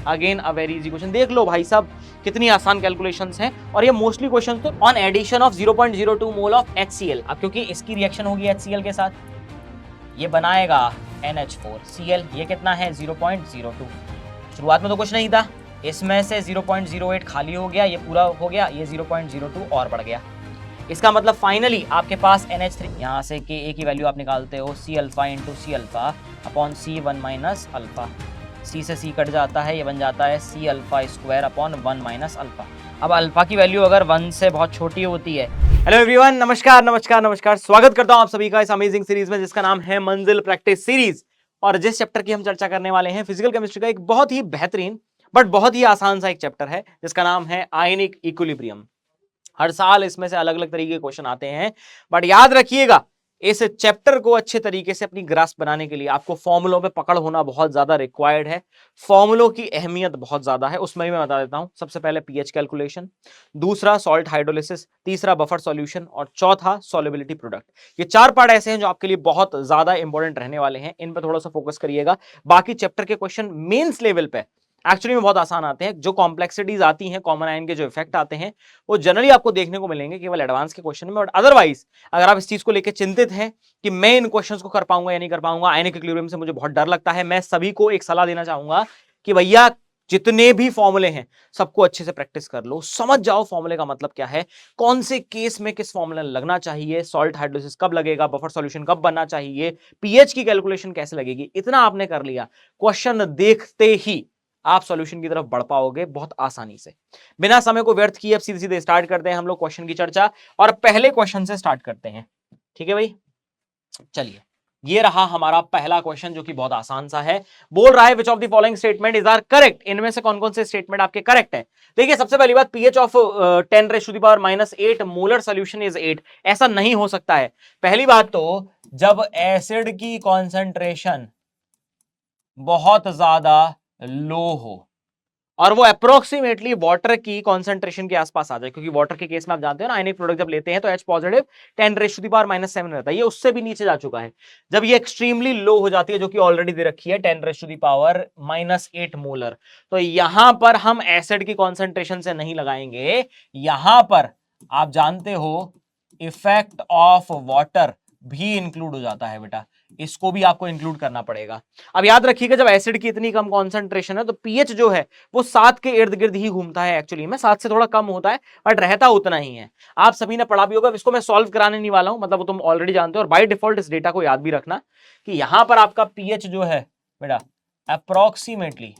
Again a very easy question. देख लो भाई साहब कितनी आसान कैलकुलेशंस हैं, और ये मोस्टली क्वेश्चन तो on addition of 0.02 mole of HCl। अब क्योंकि इसकी रिएक्शन होगी HCl के साथ, ये बनाएगा NH4Cl। ये कितना है 0.02। शुरुआत में तो कुछ नहीं था, इसमें से 0.08 खाली हो गया, ये पूरा हो गया, ये 0.02 और बढ़ गया। इसका मतलब फाइनली आपके पास NH3, यहाँ से Ka की वैल्यू आप निकालते हो C alpha into C alpha upon C1 minus alpha. C से C कट जाता है, ये बन जाता है C alpha square upon 1 minus alpha. अब अल्फा की वैल्यू अगर 1 से बहुत छोटी होती है। हेलो एवरीवन, नमस्कार नमस्कार नमस्कार, स्वागत करता हूं आप सभी का इस अमेजिंग सीरीज में जिसका नाम है मंजिल प्रैक्टिस सीरीज। और जिस चैप्टर की हम चर्चा करने वाले हैं, फिजिकल केमिस्ट्री का एक बहुत ही बेहतरीन बट बहुत ही आसान सा एक चैप्टर है जिसका नाम है आयनिक इक्विलिब्रियम। हर साल इसमें से अलग अलग तरीके के क्वेश्चन आते हैं, बट याद रखिएगा इस चैप्टर को अच्छे तरीके से अपनी ग्रास्प बनाने के लिए आपको फॉर्मूलों पे पकड़ होना बहुत ज्यादा रिक्वायर्ड है। फॉर्मूलों की अहमियत बहुत ज्यादा है, उसमें भी मैं बता देता हूं। सबसे पहले पीएच कैलकुलेशन, दूसरा सॉल्ट हाइड्रोलिसिस, तीसरा बफर सॉल्यूशन और चौथा सॉल्युबिलिटी प्रोडक्ट। ये चार पार्ट ऐसे हैं जो आपके लिए बहुत ज्यादा इंपॉर्टेंट रहने वाले हैं, इन पर थोड़ा सा फोकस करिएगा। बाकी चैप्टर के क्वेश्चन मेंस लेवल पे एक्चुअली में बहुत आसान आते हैं। जो कॉम्प्लेक्सिटीज आती हैं, कॉमन आयन के जो इफेक्ट आते हैं, वो जनरली आपको देखने को मिलेंगे केवल एडवांस के क्वेश्चन में। बट अदरवाइज अगर आप इस चीज को लेकर चिंतित हैं कि मैं इन क्वेश्चंस को कर पाऊंगा या नहीं कर पाऊंगा, आयनिक इक्विलिब्रियम से मुझे बहुत डर लगता है, मैं सभी को एक सलाह देना चाहूंगा कि भैया जितने भी फॉर्मूले हैं सबको अच्छे से प्रैक्टिस कर लो, समझ जाओ फॉर्मूले का मतलब क्या है, कौन से केस में किस फॉर्मूला लगना चाहिए, सॉल्ट हाइड्रोलिसिस कब लगेगा, बफर सॉल्यूशन कब बनना चाहिए, पीएच की कैलकुलेशन कैसे लगेगी। इतना आपने कर लिया, क्वेश्चन देखते ही आप सॉल्यूशन की तरफ बढ़ पाओगे बहुत आसानी से। बिना समय को व्यर्थ किए अब सीधे सीधे स्टार्ट करते हैं हम लोग क्वेश्चन की चर्चा, और पहले क्वेश्चन से स्टार्ट करते हैं। ठीक है भाई, चलिए ये रहा हमारा पहला क्वेश्चन जो कि बहुत आसान सा है। बोल रहा है which of the following statement is are correct. इनमें से कौन कौन से स्टेटमेंट आपके करेक्ट है। देखिए सबसे पहली बात, pH of 10⁻⁻8 molar solution is 8, ऐसा नहीं हो सकता है। पहली बात तो जब एसिड की कॉन्सेंट्रेशन बहुत ज्यादा लो हो और वो अप्रोक्सीमेटली वाटर की कॉन्सेंट्रेशन के आसपास आ जाए, क्योंकि वाटर के केस में आप जानते हो ना, आयनिक प्रोडक्ट जब लेते हैं तो H पॉजिटिव 10⁻⁻7 रहता है, ये उससे भी नीचे जा चुका है। जब ये एक्सट्रीमली लो हो जाती है, जो कि ऑलरेडी दे रखी है 10⁻⁻8 मोलर, तो यहां पर हम एसिड की कॉन्सेंट्रेशन से नहीं लगाएंगे। यहां पर आप जानते हो इफेक्ट ऑफ वाटर भी इंक्लूड हो जाता है बेटा, इसको भी आपको इंक्लूड करना पड़ेगा। अब याद रखिएगा जब एसिड की इतनी कम कॉन्सेंट्रेशन है तो पीएच जो है वो 7 के इर्द गिर्द ही घूमता है, एक्चुअली में 7 से थोड़ा कम होता है बट रहता उतना ही है। आप सभी ने पढ़ा भी होगा, इसको मैं सॉल्व कराने नहीं वाला हूं, मतलब वो तुम ऑलरेडी जानते हो। और बाय डिफॉल्ट इस डेटा को याद भी रखना कि यहां पर आपका पीएच जो है बेटा अप्रोक्सीमेटली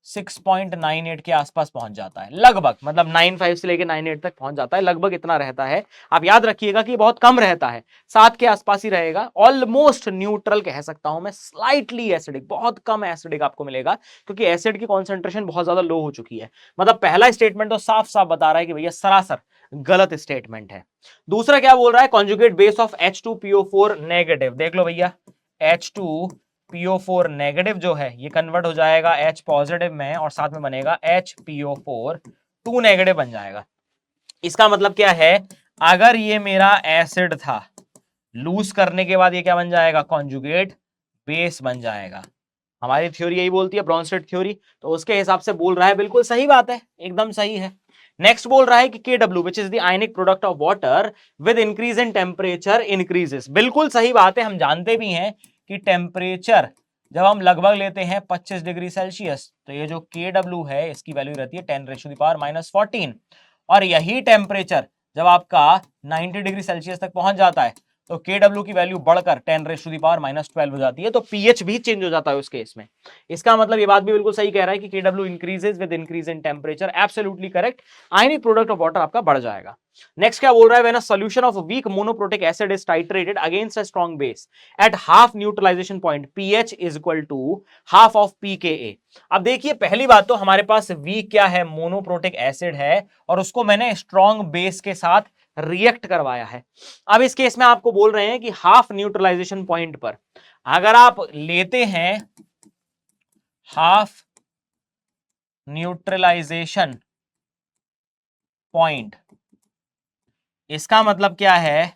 6.98 के आसपास पहुंच जाता है, लगभग, मतलब 95 से लेके 98 तक पहुंच जाता है, लगभग इतना रहता है। आप याद रखिएगा कि बहुत कम रहता है, 7 के आसपास ही रहेगा। ऑलमोस्ट न्यूट्रल कह सकता हूं मैं, स्लाइटली एसिडिक, बहुत कम एसिडिक आपको मिलेगा, क्योंकि एसिड की कॉन्सेंट्रेशन बहुत ज्यादा लो हो चुकी है। मतलब पहला स्टेटमेंट तो साफ साफ बता रहा है कि भैया सरासर गलत स्टेटमेंट है। दूसरा क्या बोल रहा है, conjugate base of H2PO4 negative. देख लो भैया, H2PO4 नेगेटिव जो है ये कन्वर्ट हो जाएगा H पॉजिटिव में, और साथ में बनेगा HPO4 2 नेगेटिव बन जाएगा। इसका मतलब क्या है, अगर ये मेरा एसिड था, लूज करने के बाद ये क्या बन जाएगा, कॉन्जुगेट बेस बन जाएगा। हमारी थ्योरी यही बोलती है, ब्रॉन्स्टेड थ्योरी, तो उसके हिसाब से बोल रहा है, बिल्कुल सही बात है, एकदम सही है। नेक्स्ट बोल रहा है कि Kw which is the ionic product of water with increase in temperature increases. बिल्कुल सही बात है, हम जानते भी हैं कि टेम्परेचर जब हम लगभग लेते हैं 25 डिग्री सेल्सियस, तो ये जो Kw है इसकी वैल्यू रहती है 10⁻⁻14, और यही टेम्परेचर जब आपका 90 डिग्री सेल्सियस तक पहुंच जाता है तो Kw की वैल्यू बढ़कर 10⁻⁻12 हो जाती है, तो पीएच भी चेंज हो जाता है उस केस में। इसका मतलब ये बात भी बिल्कुल सही कह रहा है कि Kw increases with increase in temperature, absolutely correct, ionic product of water आपका बढ़ जाएगा। नेक्स्ट क्या बोल रहा है, when a solution of weak monoprotic acid is titrated against a strong base at half neutralization point pH is equal to half of pKa। अब देखिए पहली बात तो हमारे पास वीक क्या है, मोनोप्रोटिक एसिड है, और उसको मैंने स्ट्रॉन्ग बेस के साथ रिएक्ट करवाया है। अब इस केस में आपको बोल रहे हैं कि हाफ न्यूट्रलाइजेशन पॉइंट पर अगर आप लेते हैं हाफ न्यूट्रलाइजेशन पॉइंट, इसका मतलब क्या है,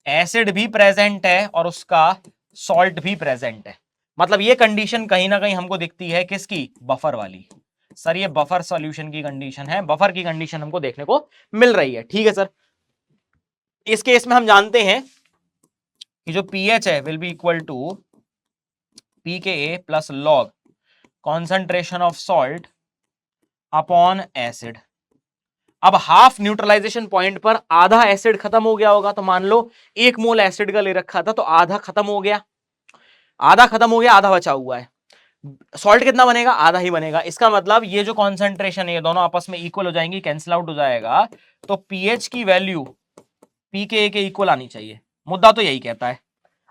एसिड भी प्रेजेंट है और उसका सॉल्ट भी प्रेजेंट है। मतलब ये कंडीशन कहीं ना कहीं हमको दिखती है किसकी, बफर वाली। सर ये बफर सॉल्यूशन की कंडीशन है, बफर की कंडीशन हमको देखने को मिल रही है। ठीक है सर, इस केस में हम जानते हैं कि जो पीएच है will be equal to P K A plus log concentration of salt upon acid. अब हाफ न्यूट्रलाइजेशन पॉइंट पर आधा एसिड खत्म हो गया होगा, तो मान लो 1 मोल एसिड का ले रखा था, तो आधा खत्म हो गया, आधा खत्म हो गया, आधा बचा हुआ है। सॉल्ट कितना बनेगा, आधा ही बनेगा। इसका मतलब ये जो कॉन्सेंट्रेशन है ये दोनों आपस में इक्वल हो जाएंगी, कैंसिल आउट हो जाएगा, तो पीएच की वैल्यू पी के इक्वल आनी चाहिए। मुद्दा तो यही कहता है।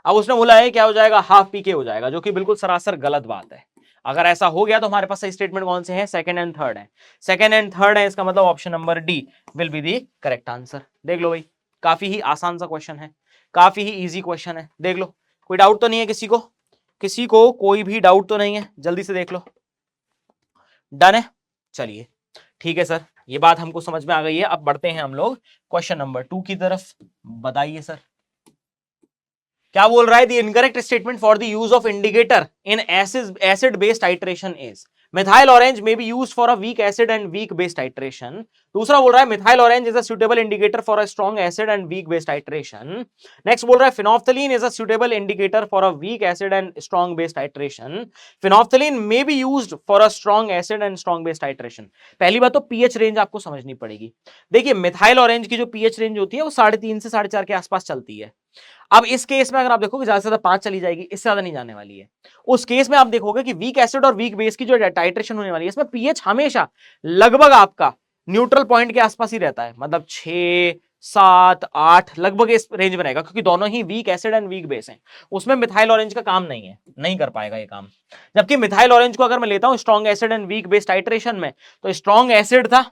अब उसने बोला है क्या हो जाएगा, हाफ पी के हो जाएगा, जो कि बिल्कुल सरासर गलत बात है। अगर ऐसा हो गया तो हमारे पास सही स्टेटमेंट कौन से हैं, सेकंड एंड थर्ड है। सेकंड एंड थर्ड है, इसका मतलब option number D will be the correct answer. देख लो भाई, काफी ही आसान सा क्वेश्चन है, काफी ही इजी क्वेश्चन है। देख लो, कोई डाउट तो नहीं है किसी को, किसी को कोई भी डाउट तो नहीं है, जल्दी से देख लो। डन है, चलिए ठीक है सर, ये बात हमको समझ में आ गई है। अब बढ़ते हैं हम लोग क्वेश्चन नंबर 2 की तरफ। बताइए सर क्या बोल रहा है। The incorrect statement for the use of indicator in acid based titration is methyl orange may be used for a weak acid and weak based titration. दूसरा बोल रहा है methyl orange is a suitable indicator for a strong acid and weak based titration. Next बोल रहा है phenolphthalein is a suitable indicator for a weak acid and strong based titration. Phenolphthalein may be used for a strong acid and strong based titration. पहली बात तो pH range आपको समझनी पड़ेगी। देखिए मिथाइल ऑरेंज की जो पीएच रेंज होती है वो 3.5 से 4.5 के आसपास चलती है। अब इस केस में अगर आप देखोगे ज्यादा से ज्यादा 5 चली जाएगी, इससे ज्यादा नहीं जाने वाली है। उस केस में आप देखोगे कि वीक एसिड और वीक बेस की जो टाइट्रेशन होने वाली है इसमें पीएच हमेशा लगभग आपका न्यूट्रल पॉइंट के आसपास ही रहता है, मतलब 6 7 8 लगभग इस रेंज में रहेगा, क्योंकि दोनों ही weak acid and weak base हैं। उसमें मिथाइल ऑरेंज का काम नहीं है, नहीं कर पाएगा ये काम। जबकि मिथाइल ऑरेंज को अगर मैं लेता हूं strong acid and weak base titration में, तो स्ट्रॉन्ग एसिड था,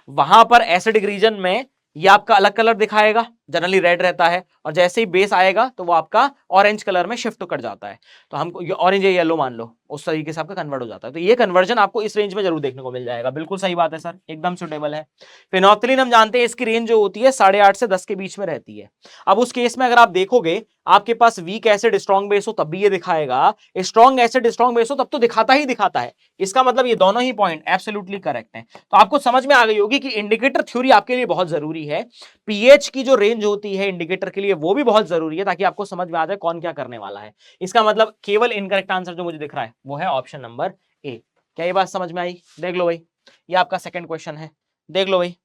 वहां पर एसिडिक रीजन में ये आपका अलग कलर दिखाएगा, जनरली रेड रहता है, और जैसे ही बेस आएगा तो वो आपका ऑरेंज कलर में शिफ्ट कर जाता है। तो हमको ऑरेंज या येलो मान लो, उस तरीके से आपका कन्वर्ट हो जाता है। तो ये कन्वर्जन आपको इस रेंज में जरूर देखने को मिल जाएगा। बिल्कुल सही बात है सर, एकदम सुटेबल है। फिनोप्थलीन हम जानते हैं इसकी रेंज जो होती है 8.5 से 10 के बीच में रहती है। अब उस केस में अगर आप देखोगे आपके पास वीक एसिड स्ट्रॉन्ग बेस हो तब भी ये दिखाएगा, स्ट्रॉन्ग एसिड स्ट्रॉन्ग बेस हो तब तो दिखाता ही दिखाता है। इसका मतलब ये दोनों ही पॉइंट एब्सोल्युटली करेक्ट है। तो आपको समझ में आ गई होगी कि इंडिकेटर थ्योरी आपके लिए बहुत जरूरी है। पीएच की जो रेंज होती है इंडिकेटर के लिए वो भी बहुत जरूरी है, ताकि आपको समझ में आ जाए कौन क्या करने वाला है। इसका मतलब केवल इनकरेक्ट आंसर जो मुझे दिख रहा है वो है ऑप्शन नंबर ए। क्या ये बात समझ में आई? देख लो भाई, ये आपका सेकंड क्वेश्चन है, देख लो भाई।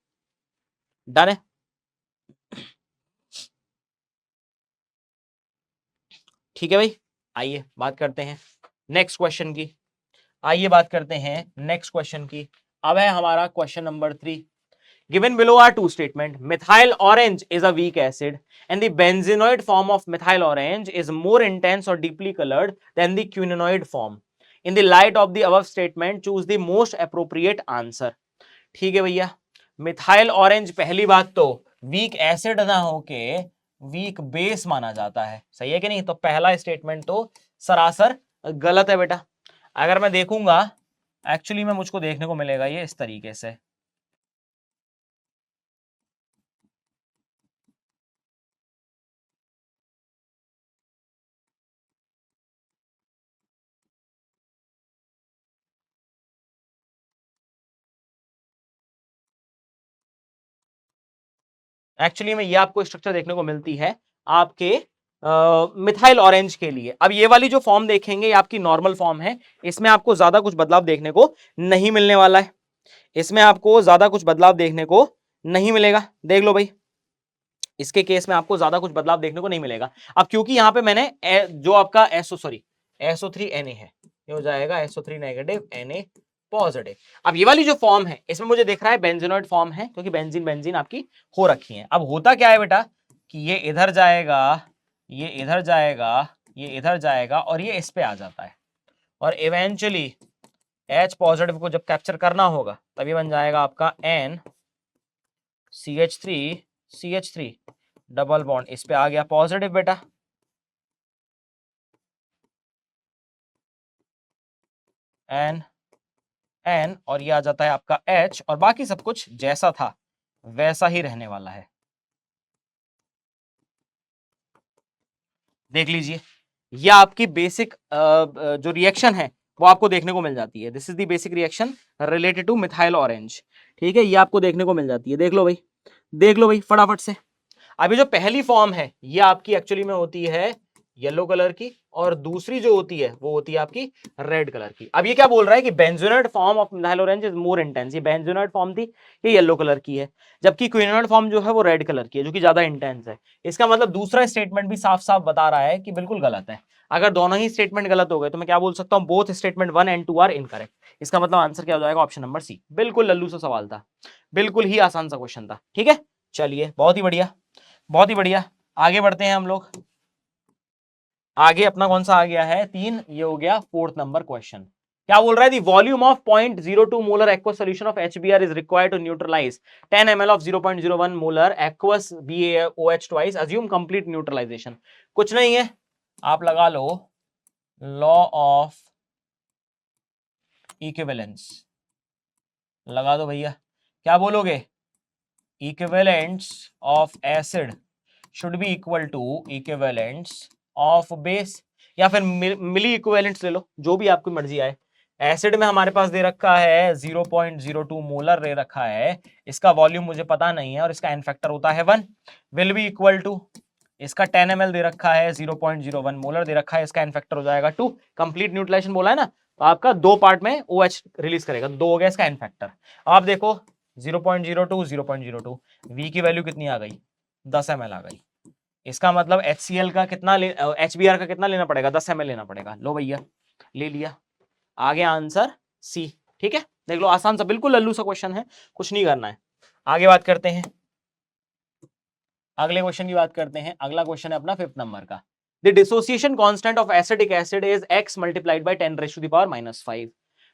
डन है, ठीक है भाई। आइए बात करते हैं नेक्स्ट क्वेश्चन की, आइए बात करते हैं नेक्स्ट क्वेश्चन की। अब है हमारा question number 3। Given below are two statements. Methyl orange is a weak acid, and the benzenoid form of methyl orange is more intense or deeply colored than the quinonoid form. In the light of the above statement, choose the most appropriate answer. ठीक है भैया, methyl orange पहली बात तो weak acid ना होके weak base माना जाता है, सही है कि नहीं? तो पहला स्टेटमेंट तो सरासर गलत है बेटा। अगर मैं देखूंगा एक्चुअली में मुझको देखने को मिलेगा ये इस तरीके से। एक्चुअली में ये आपको स्ट्रक्चर देखने को मिलती है आपके मिथाइल ऑरेंज के लिए। अब ये वाली जो फॉर्म देखेंगे ये आपकी नॉर्मल फॉर्म है, इसमें आपको ज्यादा कुछ बदलाव देखने को नहीं मिलने वाला है, इसमें आपको ज्यादा कुछ बदलाव देखने को नहीं मिलेगा। देख लो भाई, इसके केस में आपको ज्यादा कुछ बदलाव देखने को नहीं मिलेगा। अब क्योंकि यहां पे मैंने जो आपका SO3 Na है, ये हो जाएगा SO3 नेगेटिव Na पॉजिटिव। अब ये वाली जो फॉर्म है इसमें मुझे दिख रहा है बेंजीनोइड फॉर्म है, क्योंकि बेंजीन बेंजीन आपकी हो रखी है। अब होता क्या है बेटा कि ये इधर जाएगा, ये इधर जाएगा, ये इधर जाएगा, और ये इस पे आ जाता है, और इवेंचुअली H पॉजिटिव को जब कैप्चर करना होगा तभी बन जाएगा आपका NCH3 डबल बॉन्ड, इस पे आ गया पॉजिटिव बेटा, N और ये आ जाता है आपका H, और बाकी सब कुछ जैसा था वैसा ही रहने वाला है। देख लीजिए, या आपकी बेसिक जो रिएक्शन है वो आपको देखने को मिल जाती है। This is the basic reaction related two methyl orange. ठीक है, ये आपको देखने को मिल जाती है। देख लो भाई, देख लो भाई फटाफट से। अभी जो पहली फॉर्म है ये आपकी एक्चुअली में होती है येलो कलर की, और दूसरी जो होती है वो होती है आपकी रेड कलर की। अब ये क्या बोल रहा है कि benzoate form of methyl orange is more intense. ये बेंजोनेट फॉर्म थी, ये येलो कलर की है, जबकि क्विनोनेट फॉर्म जो है वो रेड कलर की है, जो कि ज्यादा इंटेंस है। इसका मतलब दूसरा स्टेटमेंट भी साफ साफ बता रहा है कि बिल्कुल गलत है। अगर दोनों ही स्टेटमेंट गलत हो गए तो मैं क्या बोल सकता हूं, both statement 1 and 2 are incorrect. इसका मतलब आंसर क्या हो जाएगा, ऑप्शन नंबर सी। बिल्कुल लल्लू सा सवाल था, बिल्कुल ही आसान सा क्वेश्चन था। ठीक है, चलिए बहुत ही बढ़िया, बहुत ही बढ़िया। आगे बढ़ते हैं हम लोग। आगे अपना कौन सा आ गया है, 3, ये हो गया 4th नंबर क्वेश्चन। क्या बोल रहा है, the volume of 0.02 molar aqueous solution of HBr is required to neutralize 10 ml of 0.01 molar aqueous BaOH twice, assume complete neutralization. कुछ नहीं है, आप लगा लो लॉ ऑफ इक्विवेलेंस, लगा दो भैया। क्या बोलोगे, equivalents of acid should be equal to equivalents of base, या फिर मिली इक्विवेलेंट्स ले लो, जो भी आपकी मर्जी आए। एसिड में हमारे पास दे रखा है 0.02 मोलर दे रखा है, इसका वॉल्यूम मुझे पता नहीं है और इसका एन फैक्टर होता है 1, विल बी इक्वल टू इसका 10 ml दे रखा है, 0.01 मोलर दे रखा है, इसका एन फैक्टर हो जाएगा 2। कंप्लीट न्यूट्रलाइजेशन बोला है ना, तो आपका 2 पार्ट में OH रिलीज करेगा, 2 हो गया इसका एन फैक्टर। आप देखो 0.02 0.02, V की वैल्यू कितनी आ गई, 10 ml आ गई। इसका मतलब HCl का कितना HBr का कितना लेना पड़ेगा, 10 ml लेना पड़ेगा। लो भैया ले लिया, आ गया आंसर सी। ठीक है, देख लो आसान सा, बिल्कुल लल्लू सा क्वेश्चन है, कुछ नहीं करना है। आगे बात करते हैं, अगले क्वेश्चन की बात करते हैं। अगला क्वेश्चन है अपना 5th नंबर का। The dissociation constant of acetic acid is x multiplied by 10 raise to the power -5।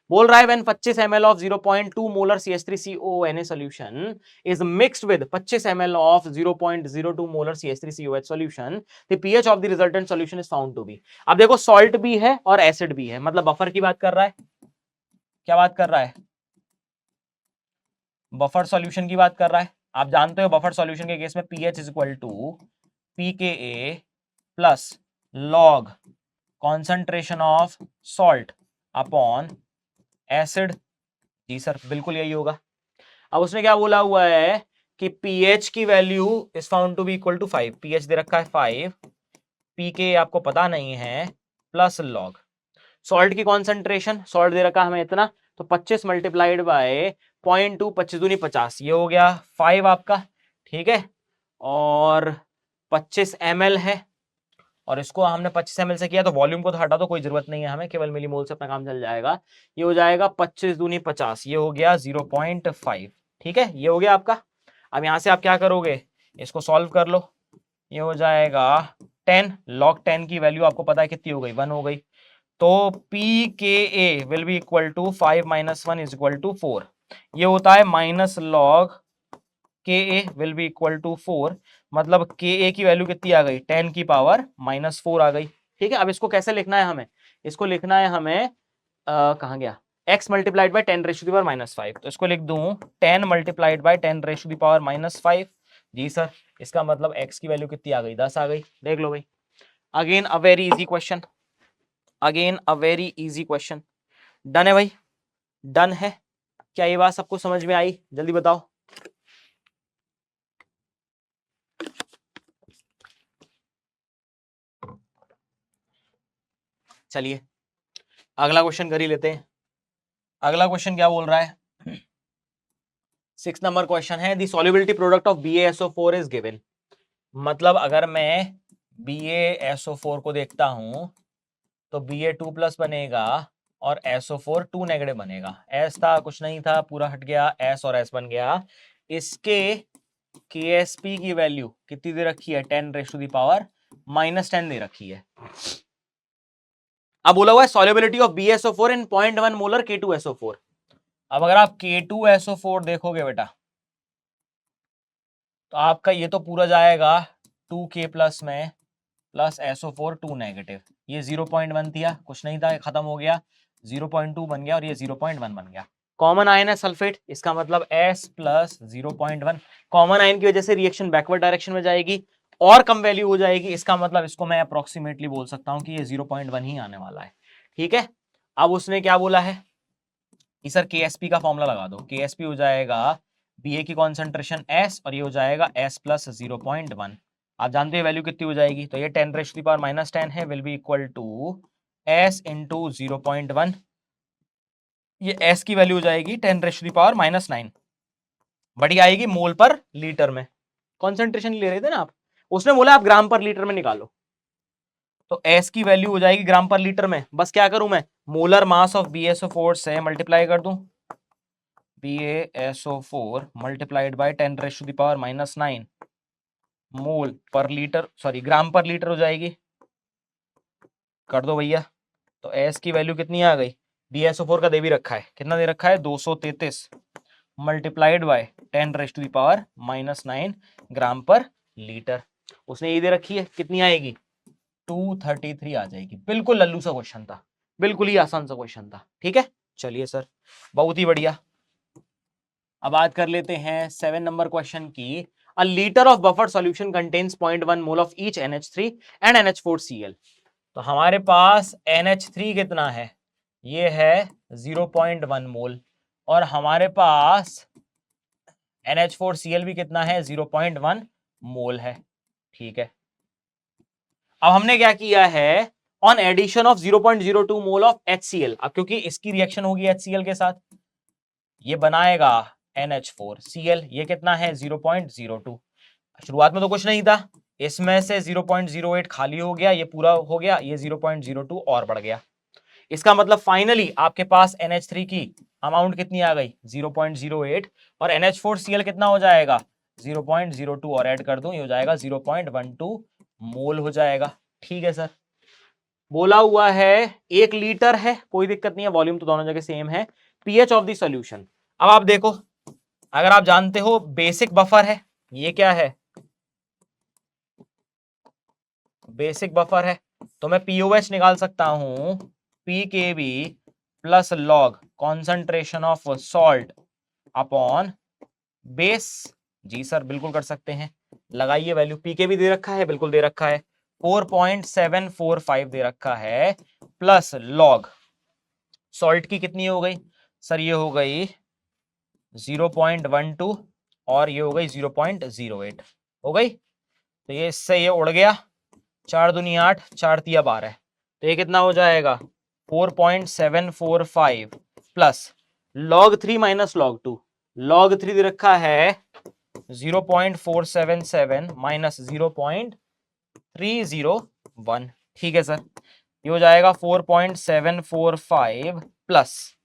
बोल रहा है when 25 ml of 0.2 molar CH3COONA solution is mixed with 25 ml of 0.02 molar CH3COH solution, the pH of the resultant solution is found to be. अब देखो salt भी है और acid भी है, मतलब बफर की बात कर रहा है। क्या बात कर रहा है, बफर सॉल्यूशन की बात कर रहा है। आप जानते हो बफर सॉल्यूशन के केस में pH is equal to pKa plus log concentration of salt upon acid. जी सर, बिल्कुल यही होगा। अब उसने क्या बोला हुआ है कि pH की value is found to be equal to 5, pH दे रखा है 5, pK आपको पता नहीं है, प्लस लॉग सॉल्ट की कॉन्सेंट्रेशन, सॉल्ट दे रखा है हमें इतना, तो 25 मल्टीप्लाइड बाय 0.2, 25 दूनी 50, ये हो गया 5 आपका। ठीक है, और 25 ml है, और इसको हमने 25 ml से किया, तो वॉल्यूम को तो हटा दो, कोई जरूरत नहीं है हमें, केवल मिलीमोल से अपना काम चल जाएगा। ये हो जाएगा 25 दूनी 50, ये हो गया 0.5। ठीक है, ये हो गया आपका। अब यहां से आप क्या करोगे, इसको सॉल्व कर लो, ये हो जाएगा 10, log 10 की वैल्यू आपको पता है कितनी हो गई, 1 हो गई। तो pKa will be equal to 5 - 1 is equal to 4, ये होता है minus log Ka will be equal to 4, मतलब Ka की वैल्यू कितनी आ गई, 10 की पावर -4 आ गई। ठीक है, अब इसको कैसे लिखना है हमें, इसको लिखना है हमें कहाँ गया, x multiplied by 10 raise to the power -5, तो इसको लिख दूं 10 multiplied by 10 raise to the power -5। जी सर, इसका मतलब x की वैल्यू कितनी आ गई, 10 आ गई। देख लो भाई, again a very easy question, again a very easy question. Done है भाई, डन है। क्या ये बात सबको समझ में आई, जल्दी बताओ। चलिए अगला क्वेश्चन कर ही लेते हैं। अगला क्वेश्चन क्या बोल रहा है, 6 नंबर क्वेश्चन है, the solubility product of BaSO4 is given. मतलब अगर मैं BaSO4 को देखता हूं तो Ba2+ बनेगा और SO4 2 नेगेटिव बनेगा। S था कुछ नहीं था, पूरा हट गया, S और S बन गया। इसके KSP की वैल्यू कितनी दे रखी है, 10 रेज़ टू द पावर -10 दे रखी है। अब बोला हुआ है solubility of BaSO4 in 0.1 molar K2SO4। अब अगर आप K2SO4 देखोगे बेटा, तो आपका ये तो पूरा जाएगा 2K प्लस में, प्लस SO4 2 नेगेटिव, ये 0.1 दिया, कुछ नहीं था, खत्म हो गया, 0.2 बन गया और ये 0.1 बन गया। कॉमन आयन है सल्फेट, इसका मतलब S प्लस 0.1, कॉमन आयन की वजह से रिएक्शन बैकवर्ड डायरेक्शन में जाएगी, और कम वैल्यू हो जाएगी, इसका मतलब इसको मैं अप्रोक्सीमेटली बोल सकता हूं कि ये 0.1 ही आने वाला है। ठीक है, अब उसने क्या बोला है कि सर KSP का फॉर्मूला लगा दो। KSP हो जाएगा BA की कॉन्सेंट्रेशन S और ये हो जाएगा S प्लस 0.1। आप जानते हैं वैल्यू कितनी हो जाएगी, तो ये 10⁻⁻10 है, will be equal to S into 0.1। ये S की वैल्यू हो जाएगी 10⁻⁻9, बड़ी आएगी मोल पर लीटर में। कॉन्सेंट्रेशन ले रहे थे ना आप, उसने बोला आप ग्राम पर लीटर में निकालो, तो S की वैल्यू हो जाएगी ग्राम पर लीटर में। बस क्या करूं मैं, मोलर मास ऑफ BaSO4 से मल्टीप्लाई कर दूं, BaSO4 मल्टीप्लाइड बाय 10⁻⁻9 मोल पर लीटर, सॉरी ग्राम पर लीटर हो जाएगी। कर दो भैया, तो S की वैल्यू कितनी आ गई, BaSO4 का दे भी रखा है, कितना दे रखा है 233 मल्टीप्लाइड बाय 10⁻⁻9 ग्राम पर लीटर। उसने ये दे रखी है, कितनी आएगी 233 आ जाएगी। बिल्कुल लल्लू सा क्वेश्चन था, बिल्कुल ही आसान सा क्वेश्चन था। ठीक है, चलिए सर, बहुत ही बढ़िया। अब बात कर लेते हैं 7 नंबर क्वेश्चन की। अ litre of buffer solution contains 0.1 mole of each NH3 and NH4Cl। तो हमारे पास NH3 कितना है, ये है 0.1 मोल, और हमारे पास NH4Cl भी कितना है 0.1 मोल है। ठीक है, अब हमने क्या किया है, on addition of 0.02 mole of HCl, अब क्योंकि इसकी रिएक्शन होगी HCl के साथ, ये बनाएगा NH4Cl, ये कितना है 0.02। शुरुआत में तो कुछ नहीं था, इसमें से 0.08 खाली हो गया, ये पूरा हो गया, ये 0.02 और बढ़ गया। इसका मतलब फाइनली आपके पास NH3 की अमाउंट कितनी आ गई 0.08, और NH4Cl कितना हो जाएगा 0.02, और ऐड कर दूं ये हो जाएगा 0.12 मोल हो जाएगा। ठीक है सर, बोला हुआ है 1 लीटर है, कोई दिक्कत नहीं है, वॉल्यूम तो दोनों जगह सेम है। पीएच ऑफ द सॉल्यूशन, अब आप देखो, अगर आप जानते हो बेसिक बफर है, ये क्या है बेसिक बफर है, तो मैं पीओएच निकाल सकता हूं, pKb plus log concentration of salt upon base. जी सर बिल्कुल कर सकते हैं, लगाइए वैल्यू, पीकेबी दे रखा है, बिल्कुल दे रखा है, 4.745 दे रखा है, प्लस लॉग सॉल्ट की कितनी हो गई सर, ये हो गई 0.12 और ये हो गई 0.08 हो गई, तो ये इससे ये उड़ गया, 4 दूनी 8, 4 तिया 12, तो ये कितना हो जाएगा 4.745 plus log 3 minus log 2, log 3 दे रखा है 0.477 माइनस 0.301। ठीक है सर, ये हो जाएगा 4.745 प्लस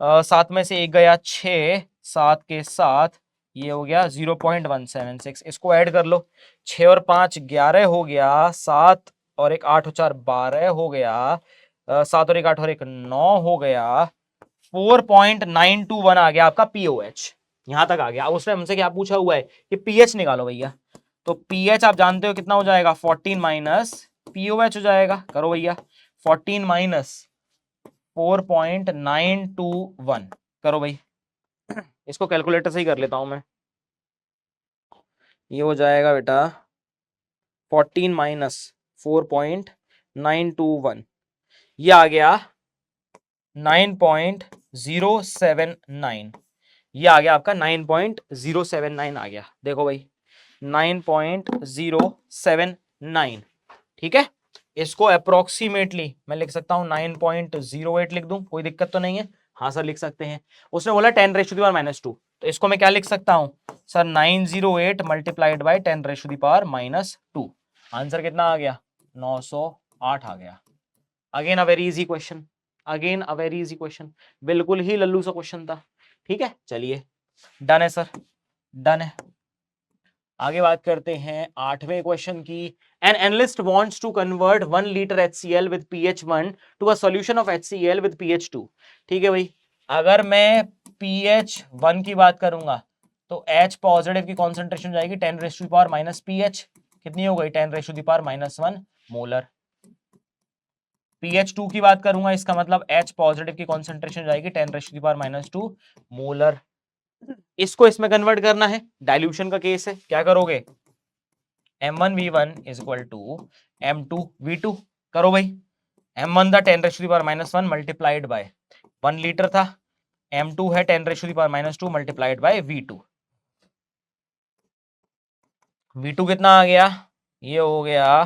7 में से 1 गया 6, 7 के साथ ये हो गया 0.176, इसको ऐड कर लो, 6 और 5 11 हो गया, 7 और 1 8 और 4 12 हो गया, 7 और 1 8 और 1 9 हो गया, 4.921 आ गया आपका पीओएच, यहां तक आ गया। अब उसने हमसे क्या पूछा हुआ है कि पीएच निकालो भैया, तो पीएच आप जानते हो कितना हो जाएगा 14 माइनस पीओएच हो जाएगा, करो भैया 14 माइनस 4.921 करो भाई, इसको कैलकुलेटर से ही कर लेता हूं मैं, ये हो जाएगा बेटा 14 माइनस 4.921, ये आ गया 9.079, ये आ गया आपका 9.079 आ गया, देखो भाई 9.079। ठीक है, इसको अप्रोक्सीमेटली मैं लिख सकता हूं 9.08 लिख दूं, कोई दिक्कत तो नहीं है, हाँ सर लिख सकते हैं। उसने बोला 10⁻⁻², तो इसको मैं क्या लिख सकता हूं सर 908 मल्टीप्लाइड बाय 10⁻⁻²। आंसर कितना आ गया 908 आ गया। Again a very easy question, again a very easy question, बिल्कुल ही लल्लू सा क्वेश्चन था। ठीक है, चलिए डन है सर, डन है। आगे बात करते हैं 8वें क्वेश्चन की। An analyst wants to convert 1 litre HCl with pH 1 to a solution of HCl with pH 2। ठीक है भाई, अगर मैं pH 1 की बात करूंगा तो H पॉजिटिव की कॉन्सेंट्रेशन जाएगी 10⁻⁻ pH कितनी हो गई 10⁻⁻1 मोलर। pH 2 की बात करूंगा, इसका मतलब H पॉजिटिव की कॉन्सेंट्रेशन जाएगी 10⁻⁻2 मोलर। इसको इसमें कन्वर्ट करना है, डाइल्यूशन का केस है, क्या करोगे M1V1 is equal to M2V2। करो भाई, M1 था 10⁻⁻1 मल्टीप्लाइड बाय 1 लीटर था, M2 है 10⁻⁻2 मल्टीप्लाइड बाय V2। V2 कितना आ गया, ये हो गया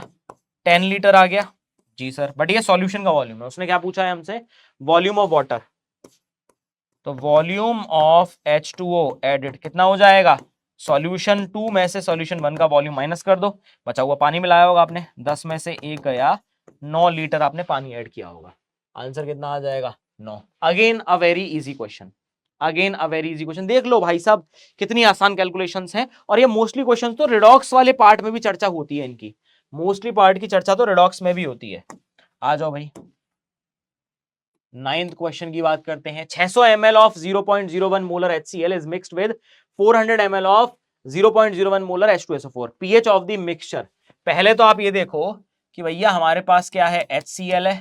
10 लीटर आ गया जी सर, बट ये सॉल्यूशन का वॉल्यूम है, उसने क्या पूछा है हमसे, वॉल्यूम ऑफ वाटर। तो वॉल्यूम ऑफ H2O एडिड कितना हो जाएगा, सॉल्यूशन 2 में से सॉल्यूशन 1 का वॉल्यूम माइनस कर दो, बचा हुआ पानी मिलाया होगा आपने, 10 में से 1 गया, 9 लीटर आपने पानी ऐड किया होगा, आंसर कितना आ जाएगा 9। Again a very easy question, again a very easy question. देख लो भाई साहब कितनी आसान कैलकुलेशंस हैं, और ये मोस्टली क्वेश्चन तो रिडॉक्स वाले पार्ट में भी चर्चा होती है इनकी, मोस्टली पार्ट की चर्चा तो रिडॉक्स में भी होती है। आ जाओ भाई, 9th क्वेश्चन की बात करते हैं। 600 ml of 0.01 molar HCl is mixed with 400 ml of 0.01 molar H2SO4, pH of the mixture. पहले तो आप ये देखो कि भैया हमारे पास क्या है, HCl है,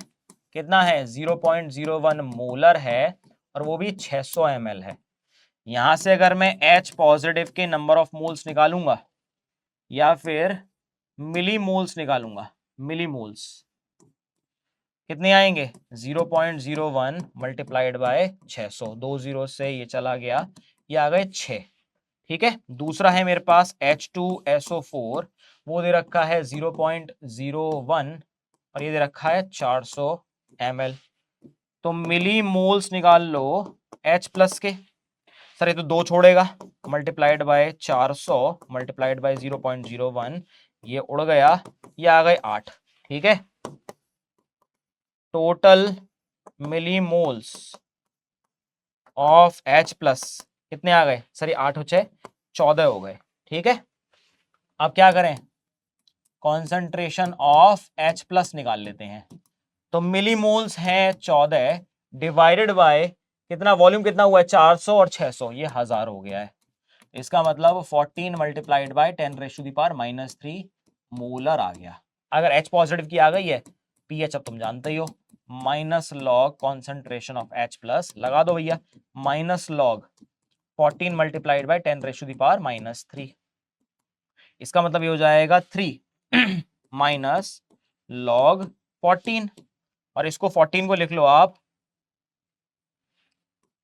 कितना है 0.01 मोलर है, और वो भी 600 ml है। यहां से अगर मैं H पॉजिटिव के नंबर ऑफ मोल्स निकालूंगा या फिर मिली मोल्स निकालूंगा, मिली मोल्स कितने आएंगे, 0.01 मल्टीप्लाइड बाय 600, 2 जीरो से ये चला गया, ये आ गए 6। ठीक है, दूसरा है मेरे पास H2SO4, वो दे रखा है 0.01 और ये दे रखा है 400 ml। तो मिली मोल्स निकाल लो H प्लस के, सर ये तो 2 छोड़ेगा, मल्टीप्लाइड बाय 400 मल्टीप्लाइड बाय 0.01, ये उड़ गया, ये आ गए 8। ठीक है, total millimoles of H plus कितने आ गए, सर ये 8 हो 6 14 हो गए। ठीक है, अब क्या करें, कॉन्सेंट्रेशन ऑफ H प्लस निकाल लेते हैं। तो मिलीमोल्स हैं 14 डिवाइडेड बाय कितना, वॉल्यूम कितना हुआ है 400 और 600, ये 1000 हो गया है। इसका मतलब 14 मल्टीप्लाइड बाय 10⁻³ मोलर आ गया। अगर H पॉजिटिव की आ गई है, pH अब तुम जानते ही हो, minus log concentration of H plus लगा दो भैया, माइनस लॉग 14 मल्टीप्लाइड बाय 10⁻³ इसका मतलब ये हो जाएगा 3 माइनस लॉग 14, और इसको 14 को लिख लो आप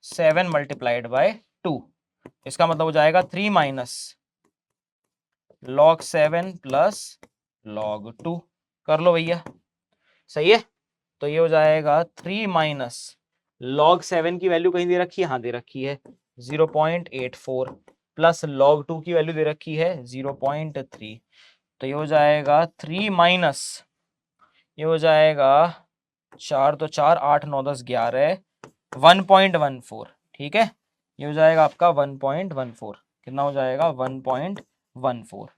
7 मल्टीप्लाइड बाय 2, इसका मतलब हो जाएगा 3 माइनस लॉग 7 प्लस लॉग 2। कर लो भैया, सही है। तो ये हो जाएगा 3 माइनस लॉग 7 की वैल्यू कहीं दे रखी है, हाँ दे रखी है 0.84 प्लस लॉग 2 की वैल्यू दे रखी है 0.3। तो ये हो जाएगा 3 माइनस, ये हो जाएगा 4 तो 4 8 9 10 11 1.14। ठीक है, ये हो जाएगा आपका 1.14, कितना हो जाएगा 1.14।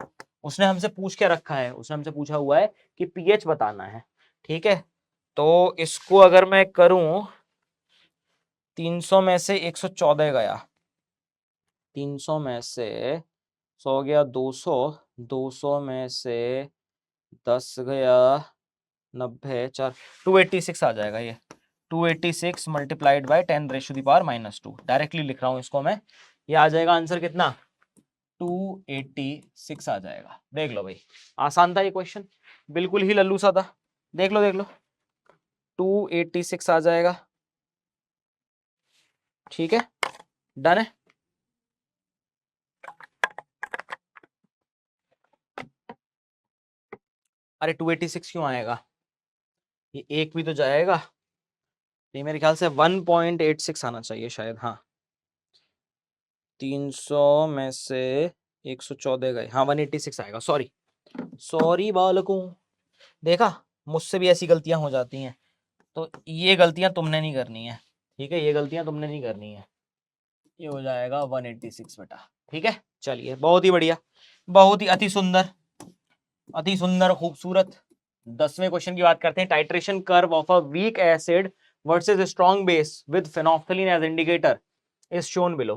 उसने हमसे पूछ के रखा है, उसने हमसे पूछा हुआ है कि pH बताना है। ठीक है, तो इसको अगर मैं करूं 300 में से 114 गया, 300 में से 100 गया 200, 200 में से 10 गया 90 4 286 आ जाएगा ये, 286 मल्टीप्लाइड बाय 10⁻⁻²। डायरेक्टली लिख रहा हूं इसको मैं, ये आ जाएगा आंसर कितना 286 आ जाएगा। देख लो भाई, आसान था ये क्वेश्चन, बिल्कुल ही लल्लू सा था, देख लो देख लो 286 आ जाएगा। ठीक है, डन है। अरे 286 क्यों आएगा, ये एक भी तो जाएगा, ये मेरे ख्याल से 1.86 आना चाहिए शायद, हाँ 300 में से 114 गए, हाँ 186 आएगा, सॉरी सॉरी बालकों, देखा मुझसे भी ऐसी गलतियां हो जाती हैं, तो ये गलतियां तुमने नहीं करनी है। ठीक है, ये गलतियां तुमने नहीं करनी है, ये हो जाएगा 186 बेटा। ठीक है, चलिए बहुत ही बढ़िया, बहुत ही अति सुंदर खूबसूरत। 10वें क्वेश्चन की बात करते हैं, titration curve of a weak acid versus strong base with phenolphthalein as indicator is shown below.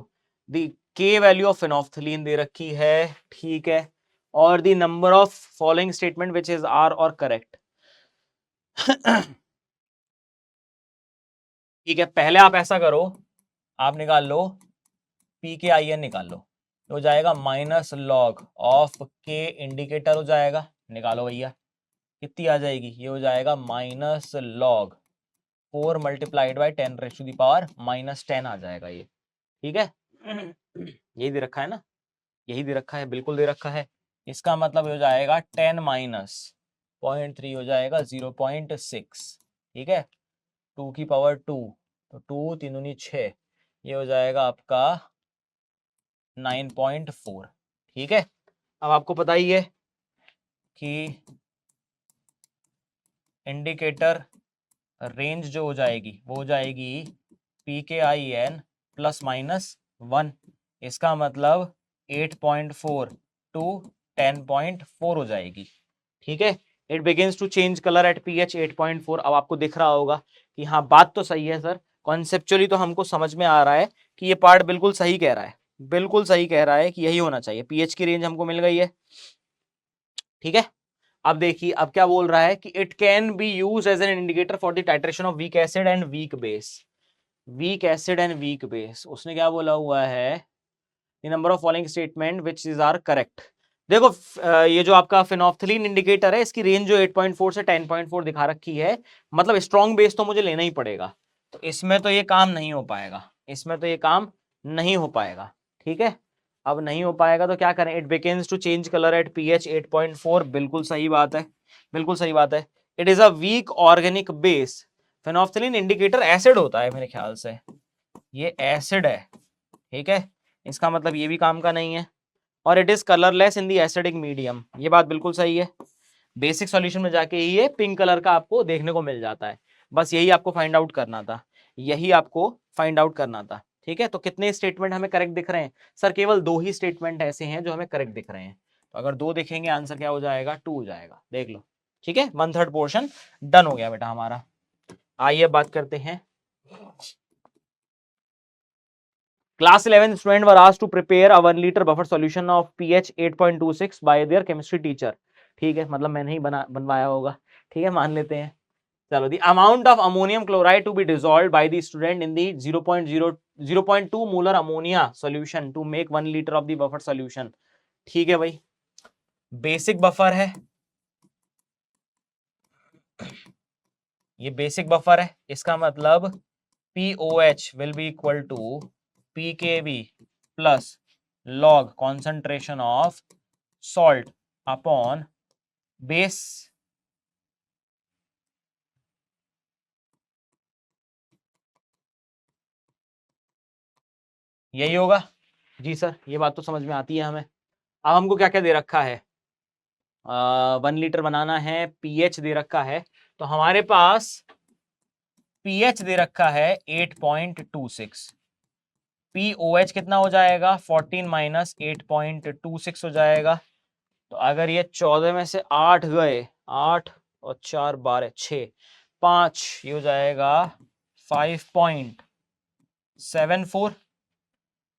The K value of phenolphthalein दे रखी है, ठीक है, और the number of following statement which is are और करेक्ट। ठीक है, पहले आप ऐसा करो, आप निकाल लो पी के आई एन निकाल लो, हो जाएगा माइनस लॉग ऑफ के इंडिकेटर हो जाएगा, निकालो भैया कितनी आ जाएगी, ये हो जाएगा माइनस लॉग 4 मल्टीप्लाइड बाई 10⁻⁻10 आ जाएगा ये, ठीक है। यही दे रखा है ना, यही दे रखा है, बिल्कुल दे रखा है। इसका मतलब हो जाएगा 10 माइनस 0.3 हो जाएगा 0.6, ठीक है। 2 की पावर 2, तो 2 3 दूनी 6, ये हो जाएगा आपका 9.4, ठीक है। अब आपको पता ही है कि इंडिकेटर रेंज जो हो जाएगी वो हो जाएगी PKIN प्लस माइनस 1, इसका मतलब 8.4 टू 10.4 हो जाएगी, ठीक है। It begins to change colour at pH 8.4। अब आपको दिख रहा होगा कि हाँ बात तो सही है सर, कॉन्सेप्चुअली तो हमको समझ में आ रहा है कि ये पार्ट बिल्कुल सही कह रहा है, बिल्कुल सही कह रहा है कि यही होना चाहिए, pH की रेंज हमको मिल गई है, ठीक है। अब देखिए अब क्या बोल रहा है कि it can be use as an indicator for the titration of weak acid and weak base, weak acid and weak base. उसने क्या बोला हुआ है, the number of following statement which is are correct. देखो ये जो आपका फिनोफ्थलीन इंडिकेटर है इसकी रेंज जो 8.4 से 10.4 दिखा रखी है, मतलब स्ट्रॉन्ग बेस तो मुझे लेना ही पड़ेगा, तो इसमें तो ये काम नहीं हो पाएगा, इसमें तो ये काम नहीं हो पाएगा, ठीक है। अब नहीं हो पाएगा तो क्या करें, it begins to change colour at pH 8.4, बिल्कुल सही बात है, बिल्कुल सही बात है। It is a weak organic base, phenolphthalein indicator acid होता है मेरे ख्याल से, ये एसिड है, ठीक है। इसका मतलब ये भी काम का नहीं है, और it is colourless in the acidic medium, ये बात बिल्कुल सही है। बेसिक सॉल्यूशन में जाके ही ये पिंक कलर का आपको देखने को मिल जाता है, बस यही आपको फाइंड आउट करना था, यही आपको फाइंड आउट करना था, ठीक है। तो कितने स्टेटमेंट हमें करेक्ट दिख रहे हैं सर, केवल 2 ही स्टेटमेंट ऐसे हैं जो हमें करेक्ट दिख रहे हैं, तो अगर 2 दिखेंगे आंसर क्या हो जाएगा, 2 हो जाएगा, देख लो, ठीक है। 1/3 पोर्शन डन हो गया बेटा हमारा। आइए बात करते हैं, Class 11 student were asked to prepare a 1 liter buffer solution of pH 8.26 by their chemistry teacher। ठीक है, मतलब मैंने ही बनवाया होगा, ठीक है, मान लेते हैं। चलो, the amount of ammonium chloride to be dissolved by the student in the 0.2 molar ammonia solution to make 1 liter of the buffer solution। ठीक है भाई, बेसिक बफर है, ये बेसिक बफर है, इसका मतलब POH will be equal to PKB plus log concentration of salt upon base। यही होगा जी सर, ये बात तो समझ में आती है हमें। अब हमको क्या क्या दे रखा है, 1 लीटर बनाना है, पीएच दे रखा है, तो हमारे पास पीएच दे रखा है 8.26, पीओएच कितना हो जाएगा 14 माइनस 8.26 हो जाएगा, तो अगर ये 14 में से 8 गए, 8 और 4 12 6 5, ये हो जाएगा 5.74,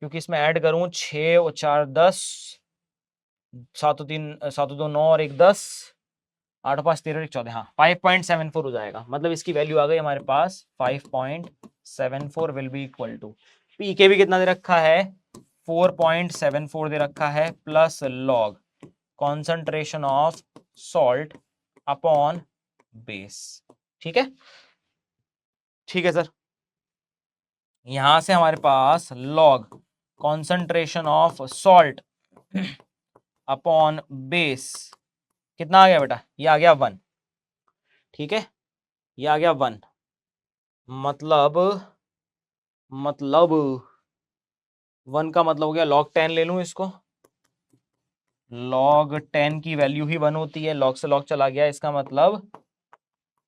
क्योंकि इसमें ऐड करूं 6 और 4 10, 7 और 3 7 और 2 9 और 1 10, 8 और 5 13 और 1 14, हाँ 5.74 हो जाएगा, मतलब इसकी वैल्यू आ गई हमारे पास 5.74 will be equal to, pK भी कितना दे रखा है 4.74 दे रखा है, plus log concentration of salt upon base, ठीक है, ठीक है सर। यहां से हमारे पास log concentration of salt upon base कितना आ गया बेटा, ये आ गया 1, ठीक है, ये आ गया 1, मतलब 1 का मतलब हो गया log 10 ले लूं इसको, log 10 की वैल्यू ही 1 होती है, log से log चला गया, इसका मतलब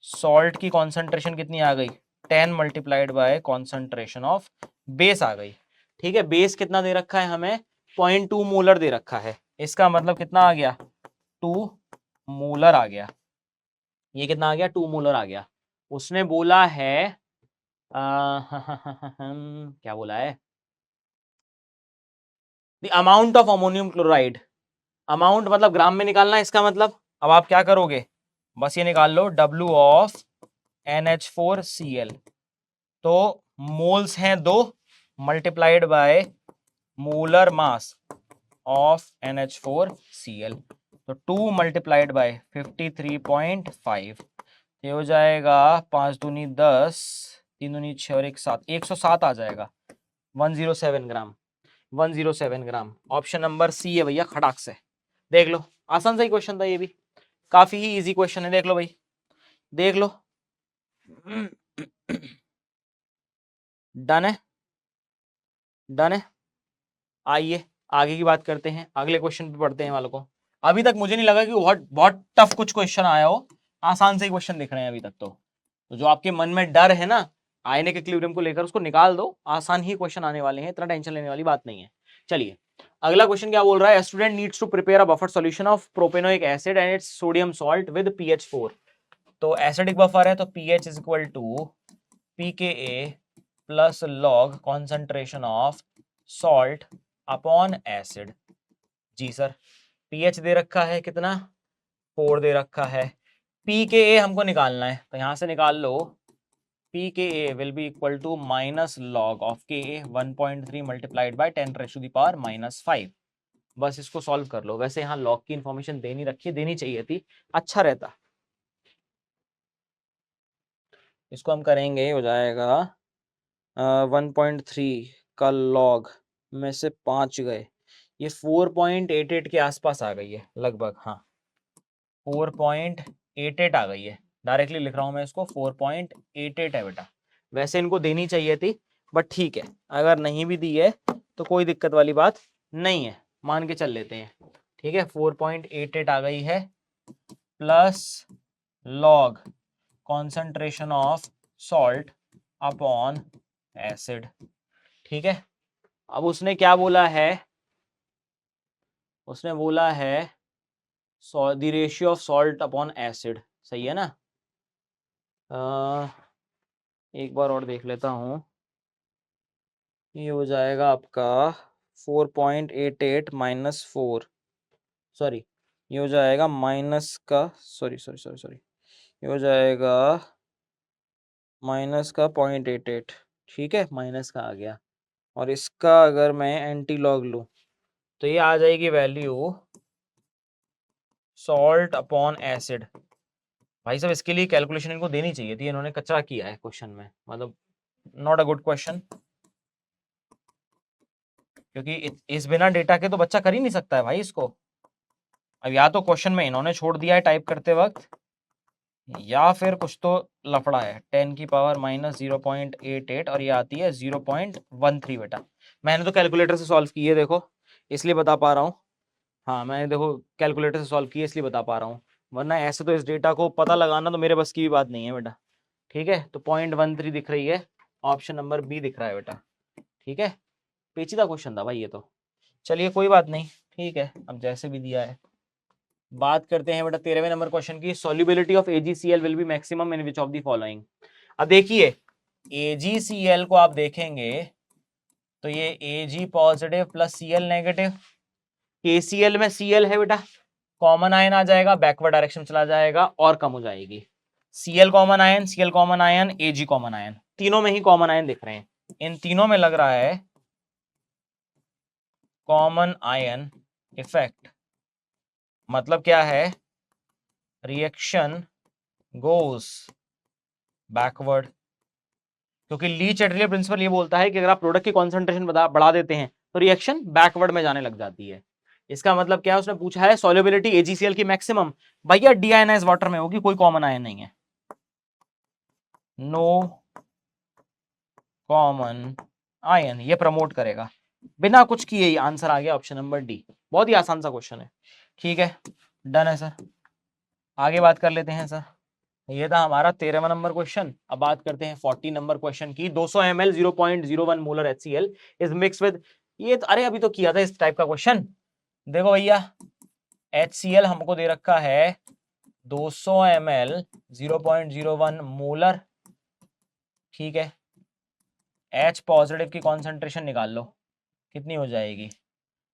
सॉल्ट की कॉन्सेंट्रेशन कितनी आ गई 10 multiplied by concentration of base आ गई, ठीक है। बेस कितना दे रखा है हमें 0.2 मोलर दे रखा है, इसका मतलब कितना आ गया 2 मोलर आ गया, ये कितना आ गया 2 मोलर आ गया। उसने बोला है क्या बोला है, the amount of ammonium chloride, amount मतलब ग्राम में निकालना है, इसका मतलब अब आप क्या करोगे, बस ये निकाल लो W ऑफ NH4Cl, तो मोल्स हैं 2 multiplied by molar mass of NH4Cl। तो 2 मल्टीप्लाइड बाय 53.5, ये हो जाएगा 5 दूनी 10, 3 दूनी 6 और 1 7, 107 आ जाएगा। 107 ग्राम, 107 ग्राम। ऑप्शन नंबर सी है भैया, खटाक से। देख लो, आसान सा ही क्वेश्चन था ये भी, काफी ही इजी क्वेश्चन है। देख लो भाई, देख लो। डन है, डन है। आइए आगे की बात करते हैं, अगले क्वेश्चन पे पढ़ते हैं वालों को। अभी तक मुझे नहीं लगा कि बहुत बहुत टफ कुछ क्वेश्चन आया हो, आसान से ही क्वेश्चन दिख रहे हैं अभी तक। तो जो आपके मन में डर है ना आयनिक इक्विलिब्रियम को लेकर, उसको निकाल दो, आसान ही क्वेश्चन आने वाले हैं, इतना टेंशन लेने वाली बात नहीं है। चलिए अगला क्वेश्चन क्या बोल रहा है, student needs to prepare a buffer solution of propanoic acid and its sodium salt with pH 4। तो एसिडिक बफर है तो pH is equal to pKa plus log concentration of salt upon acid. जी sir, pH दे रखा है कितना, 4 दे रखा है, pKa हमको निकालना है, तो यहां से निकाल लो। pKa will be equal to minus log of Ka 1.3 multiplied by 10 raised to the power -5। बस इसको सॉल्व कर लो। वैसे यहाँ लॉग की इंफॉर्मेशन देनी रखी, देनी चाहिए थी, अच्छा रहता। इसको हम करेंगे, हो जाएगा 1.3 का लॉग में से 5 गए, ये 4.88 के आसपास आ गई है लगभग। हाँ 4.88 आ गई है, डायरेक्टली लिख रहा हूं मैं इसको, 4.88 है बेटा। वैसे इनको देनी चाहिए थी, बट ठीक है, अगर नहीं भी दी है तो कोई दिक्कत वाली बात नहीं है, मान के चल लेते हैं। ठीक है, 4.88 आ गई है, plus log concentration of salt upon acid. ठीक है, अब उसने क्या बोला है, उसने बोला है the ratio of salt upon acid, सही है ना। एक बार और देख लेता हूँ, ये हो जाएगा आपका 4.88 माइनस 4, सॉरी ये हो जाएगा माइनस का, सॉरी सॉरी सॉरी सॉरी, ये हो जाएगा माइनस का 0.88। ठीक है, माइनस का आ गया, और इसका अगर मैं एंटी लॉग लूँ तो ये आ जाएगी वैल्यू सॉल्ट अपॉन एसिड। भाई साहब इसके लिए कैलकुलेशन इनको देनी चाहिए थी, इन्होंने कचरा किया है क्वेश्चन में, मतलब नॉट अ गुड क्वेश्चन, क्योंकि इस बिना डेटा के तो बच्चा कर ही नहीं सकता है भाई इसको। अब या तो क्वेश्चन में इन्होंने छोड़ दिया है टाइप करते वक्त, या फिर कुछ तो लफड़ा है। 10 की पावर माइनस 0.88 और ये आती है 0.13 बेटा। मैंने तो कैलकुलेटर से सॉल्व की है देखो, इसलिए बता पा रहा हूँ। हाँ मैंने देखो कैलकुलेटर से सॉल्व की है, इसलिए बता पा रहा हूँ, वरना ऐसे तो इस डेटा को पता लगाना तो मेरे बस की भी बात नहीं है बेटा। ठीक है, तो 0.13 दिख रही है, ऑप्शन नंबर बी दिख रहा है बेटा। ठीक है, पेचीदा क्वेश्चन था भाई ये तो, चलिए कोई बात नहीं, ठीक है, अब जैसे भी दिया है। बात करते हैं बेटा 13वें नंबर क्वेश्चन की, solubility of AgCl will be maximum in which of the following. अब देखिए AgCl को आप देखेंगे तो ये Ag positive plus Cl negative, KCl में Cl है बेटा, कॉमन आयन आ जाएगा, बैकवर्ड डायरेक्शन चला जाएगा और कम हो जाएगी। Cl common ion, Cl common ion, Ag common ion, तीनों में ही कॉमन आयन दिख रहे हैं, इन तीनों में लग रहा है कॉमन आयन इफेक्ट। मतलब क्या है, रिएक्शन गोज बैकवर्ड, क्योंकि ली चैटरले प्रिंसिपल ये बोलता है कि अगर आप प्रोडक्ट की कॉन्सेंट्रेशन बढ़ा देते हैं तो रिएक्शन बैकवर्ड में जाने लग जाती है। इसका मतलब क्या है, उसने पूछा है सॉल्युबिलिटी AgCl की मैक्सिमम, भैया डीआयनाइज्ड वाटर में होगी, कोई कॉमन आयन नहीं है, नो कॉमन आयन, ये प्रमोट करेगा, बिना कुछ किए ही आंसर आ गया, ऑप्शन नंबर डी। बहुत ही आसान सा क्वेश्चन है। ठीक है, डन है सर, आगे बात कर लेते हैं सर। ये था हमारा 13वां नंबर क्वेश्चन। अब बात करते हैं 40 नंबर क्वेश्चन की। 200 ml 0.01 molar HCl is mix with, ये तो अरे अभी तो किया था इस टाइप का क्वेश्चन। देखो भैया HCl हमको दे रखा है 200 ml 0.01 मोलर, ठीक है, H पॉजिटिव की कॉन्सेंट्रेशन निकाल लो कितनी हो जाएगी,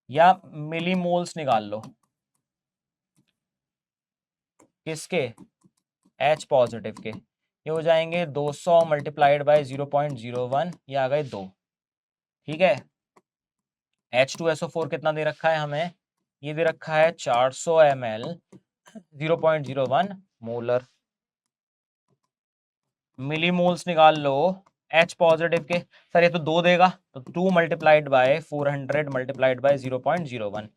या मिलीमोल्स निकाल लो, किसके, H पॉजिटिव के, ये हो जाएंगे 200 मल्टीप्लाइड बाय 0.01, ये आ गए 2। ठीक है, H2SO4 कितना दे रखा है हमें, ये दे रखा है 400 ml 0.01 मोलर। मिलीमोल्स निकाल लो H पॉजिटिव के, सर ये तो 2 देगा, तो 2 मल्टीप्लाइड बाय 400 मल्टीप्लाइड बाय 0.01,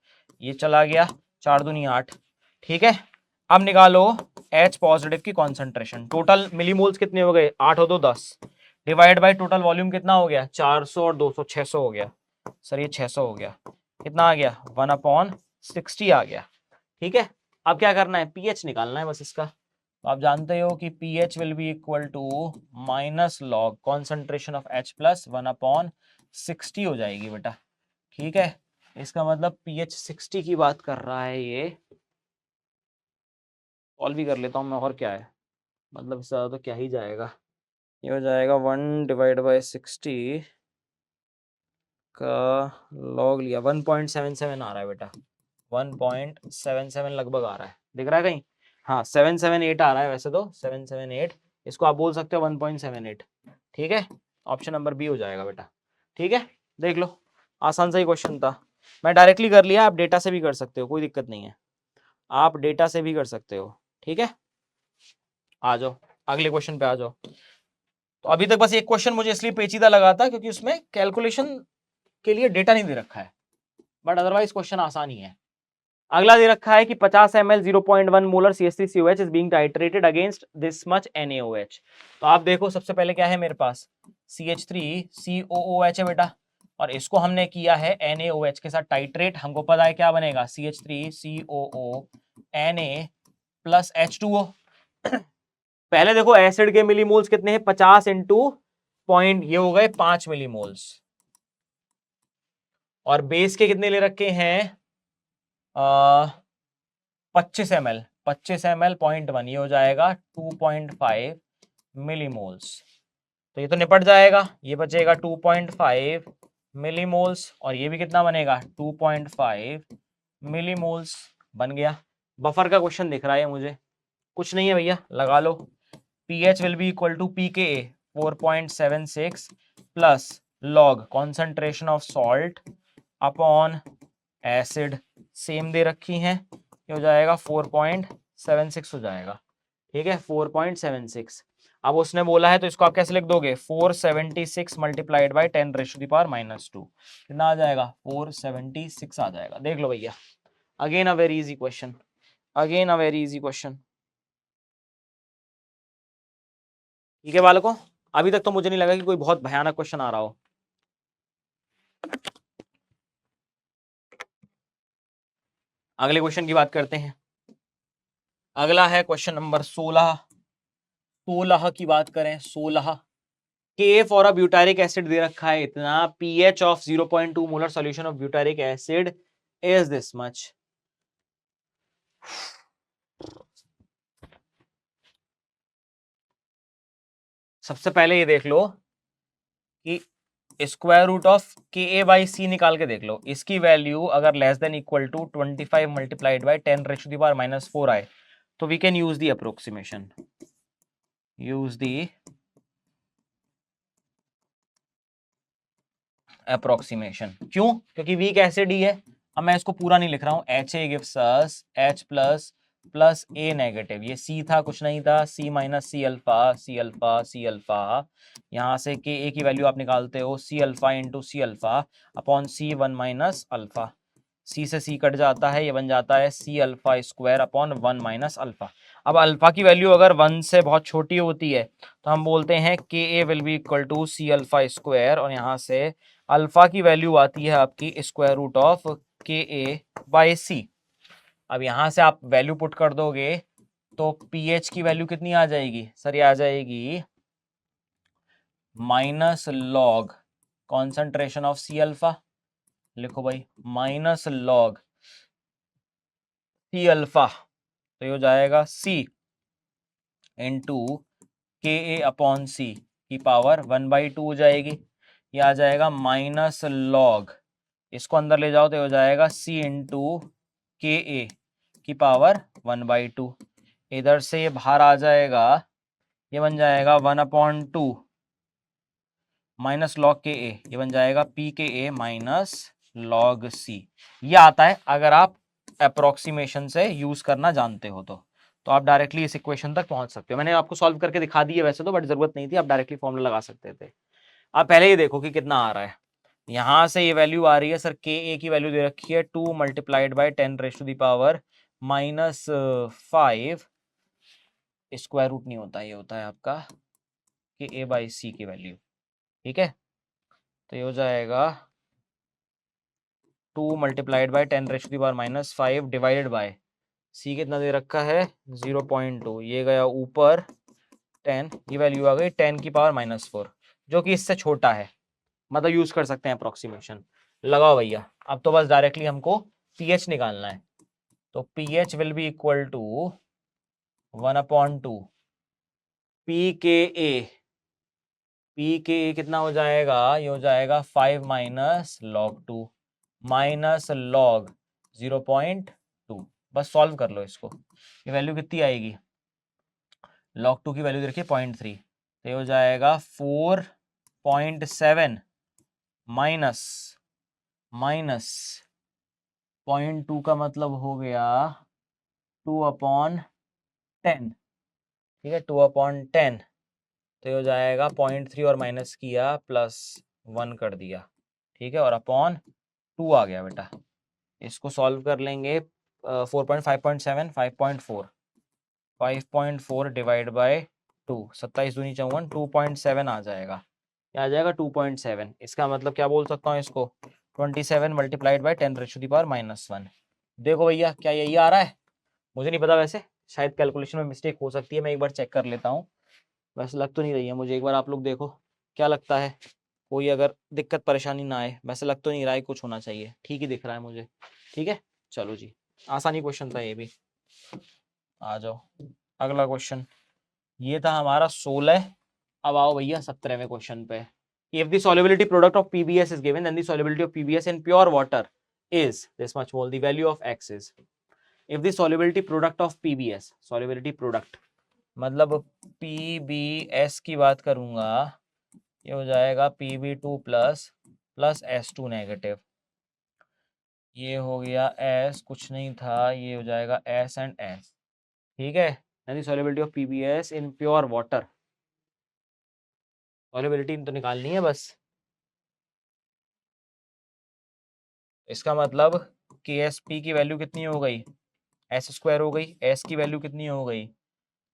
ये चला गया 4 दूनी 8। ठीक है, अब निकालो H पॉजिटिव की कॉन्सेंट्रेशन। टोटल मिलीमोल्स कितने हो गए, 8 हो तो 10, डिवाइड बाय टोटल वॉल्यूम कितना हो गया, 400 और 200 600 हो गया। सर ये 600 हो गया, कितना आ गया 1/60 आ गया। ठीक है, अब क्या करना है, पीएच निकालना है बस इसका। तो आप जानते हो कि pH will be equal to minus log concentration of H plus 1/60 हो जाएगी बेटा। ठीक है, इसका मतलब pH 60 की बात कर रहा है ये। सॉल्व भी कर लेता हूँ मैं, और क्या है, मतलब इससे ज़्यादा तो क्या ही जाएगा, ये हो जाएगा 1/60 का लॉग लिया 1.77 आ रहा है बेटा, 1.77 लगभग आ रहा है, दिख रहा है कहीं, हाँ 778 आ रहा है वैसे तो, 778, इसको आप बोल सकते हो 1.78। ठीक है, ऑप्शन नंबर बी हो जाएगा बेटा। ठीक है, देख लो, आसान सा ही क्वेश्चन था, मैं डायरेक्टली कर लिया, आप डेटा से भी कर सकते हो, कोई दिक्कत नहीं है, आप डेटा से भी कर सकते हो। ठीक है, आ जाओ अगले क्वेश्चन पे आ जाओ। तो अभी तक बस एक क्वेश्चन मुझे इसलिए पेचीदा लगा था क्योंकि उसमें कैलकुलेशन के लिए डेटा नहीं दे रखा है, बट अदरवाइज क्वेश्चन आसान ही है। अगला दे रखा है कि 50 ml 0.1 molar CH3COH is being titrated against this much NaOH। तो आप देखो सबसे पहले क्या है मेरे पास, CH3COOH है बेटा, और इसको हमने किया है NaOH के साथ टाइट्रेट, हमको पता है क्या बनेगा, CH3COO Na प्लस H2O। पहले देखो एसिड के मिलीमोल्स कितने हैं, 50 इंटू पॉइंट, ये हो गए 5 मिलीमोल्स, और बेस के कितने ले रखे हैं 25 ml, 25 ml 0.1, ये हो जाएगा 2.5 मिलीमोल्स। तो ये तो निपट जाएगा, ये बचेगा 2.5 मिलीमोल्स, और ये भी कितना बनेगा 2.5 मिलीमोल्स बन गया। बफर का क्वेश्चन दिख रहा है मुझे, कुछ नहीं है भैया, लगा लो, pH will be equal to pKa 4.76 plus log concentration of salt upon acid, same दे रखी हैं, ये हो जाएगा 4.76 हो जाएगा। ठीक है, 4.76। अब उसने बोला है तो इसको आप कैसे लिख दोगे, 476 मल्टीप्लाइड बाई 10⁻⁻², कितना आ जाएगा 476 आ जाएगा। देख लो भैया, again a very easy question, again a very easy question. ठीक है बालकों, अभी तक तो मुझे नहीं लगा कि कोई बहुत भयानक क्वेश्चन आ रहा हो। अगले क्वेश्चन की बात करते हैं। अगला है क्वेश्चन नंबर 16। 16 की बात करें, 16 के फॉर अ ब्यूटारिक एसिड दे रखा है इतना, pH of 0.2 molar solution of butyric acid is this much. सबसे पहले ये देख लो कि स्क्वायर रूट ऑफ Ka/C निकाल के देख लो, इसकी वैल्यू अगर less than equal to 25 multiplied by 10⁻⁻⁴ आए तो we can use the approximation, use the approximation. क्यों, क्योंकि वीक एसिड ही है। अब मैं इसको पूरा नहीं लिख रहा हूं, Ha gives us H plus plus A negative, ये C था कुछ नहीं था, C minus C alpha, C alpha, C alpha, यहाँ से Ka की वैल्यू आप निकालते हो C alpha into C alpha upon C1 minus alpha, C से C कट जाता है, ये बन जाता है C alpha square upon 1 minus alpha. अब अल्फा की वैल्यू अगर 1 से बहुत छोटी होती है तो हम बोलते हैं Ka will be equal to C alpha square, और यहाँ से अल्फा की वैल्यू आती है आपकी स्क्वायर रूट ऑफ Ka/C। अब यहां से आप वैल्यू पुट कर दोगे तो pH की वैल्यू कितनी आ जाएगी, सर ये आ जाएगी minus log concentration of C alpha, लिखो भाई माइनस लॉग C अल्फा, तो ये हो जाएगा C into Ka upon C की पावर 1/2 हो जाएगी, ये आ जाएगा माइनस लॉग, इसको अंदर ले जाओ तो हो जाएगा C इंटू Ka की पावर 1/2, इधर से ये बाहर आ जाएगा, ये बन जाएगा 1/2 माइनस लॉग Ka, ये बन जाएगा Pka माइनस log C। ये आता है अगर आप अप्रोक्सीमेशन से यूज करना जानते हो तो आप डायरेक्टली इस इक्वेशन तक पहुंच सकते हो। मैंने आपको सॉल्व करके दिखा दी है वैसे तो, बट जरूरत नहीं थी, आप डायरेक्टली फॉर्मूला लगा सकते थे। आप पहले ही देखो कि कितना आ रहा है। यहां से ये वैल्यू आ रही है सर, के ए की वैल्यू दे रखी है 2 मल्टीप्लाइड बाई 10⁻⁻⁵ स्क्वायर रूट नहीं होता, ये होता है आपका कि ए बाई सी की वैल्यू। ठीक है, तो ये हो जाएगा 2 मल्टीप्लाइड बाई 10⁻⁻5 डिवाइडेड बाय सी कितना दे रखा है 0.2, ये गया ऊपर 10, ये वैल्यू आ गई 10⁻⁻4 जो कि इससे छोटा है, मतलब यूज कर सकते हैं अप्रोक्सीमेशन। लगाओ भैया, अब तो बस डायरेक्टली हमको पीएच निकालना है। तो pH will be equal to 1/2 p K a कितना हो जाएगा, ये हो जाएगा 5 माइनस लॉग 2 माइनस लॉग 0.2। बस सॉल्व कर लो इसको, ये वैल्यू कितनी आएगी, log 2 की वैल्यू देखिए 0.3, तो ये हो जाएगा 4.7 माइनस 0.2 का मतलब हो गया 2/10। ठीक है, 2/10, तो ये हो जाएगा 0.3 और माइनस किया प्लस 1 कर दिया। ठीक है, और अपॉन 2 आ गया बेटा। इसको सॉल्व कर लेंगे 4.5.7 5.4 डिवाइड बाय 2, 27 दूनी 54, 2.7 आ जाएगा। क्या आ जाएगा 2.7। इसका मतलब क्या बोल सकता हूँ इसको, 27 मल्टीप्लाइड बाई 10⁻⁻1। देखो भैया क्या यही आ रहा है, मुझे नहीं पता वैसे, शायद कैलकुलेशन में मिस्टेक हो सकती है, मैं एक बार चेक कर लेता हूँ। वैसे लग तो नहीं रही है मुझे, एक बार आप लोग देखो क्या लगता है, कोई अगर दिक्कत परेशानी ना आए। वैसे लग तो नहीं रहा है कुछ होना चाहिए, ठीक ही दिख रहा है मुझे। ठीक है, चलो जी, आसानी क्वेश्चन था ये भी। आ जाओ अगला क्वेश्चन, ये था हमारा 16। अब आओ भैया 17वें क्वेश्चन पे। If the solubility product of PBS is given, then the solubility of PBS in pure water is this much mole. The value of X is, if the solubility product of PBS, solubility product मतलब PBS की बात करूंगा, ये हो जाएगा PB2 plus plus S2 negative, ये हो गया S कुछ नहीं था, ये हो जाएगा S एंड S। ठीक है, यानी solubility of PBS in pure water, solubility तो निकालनी है बस। इसका मतलब KSP की वैल्यू कितनी हो गई, S स्क्वायर हो गई, S की वैल्यू कितनी हो गई,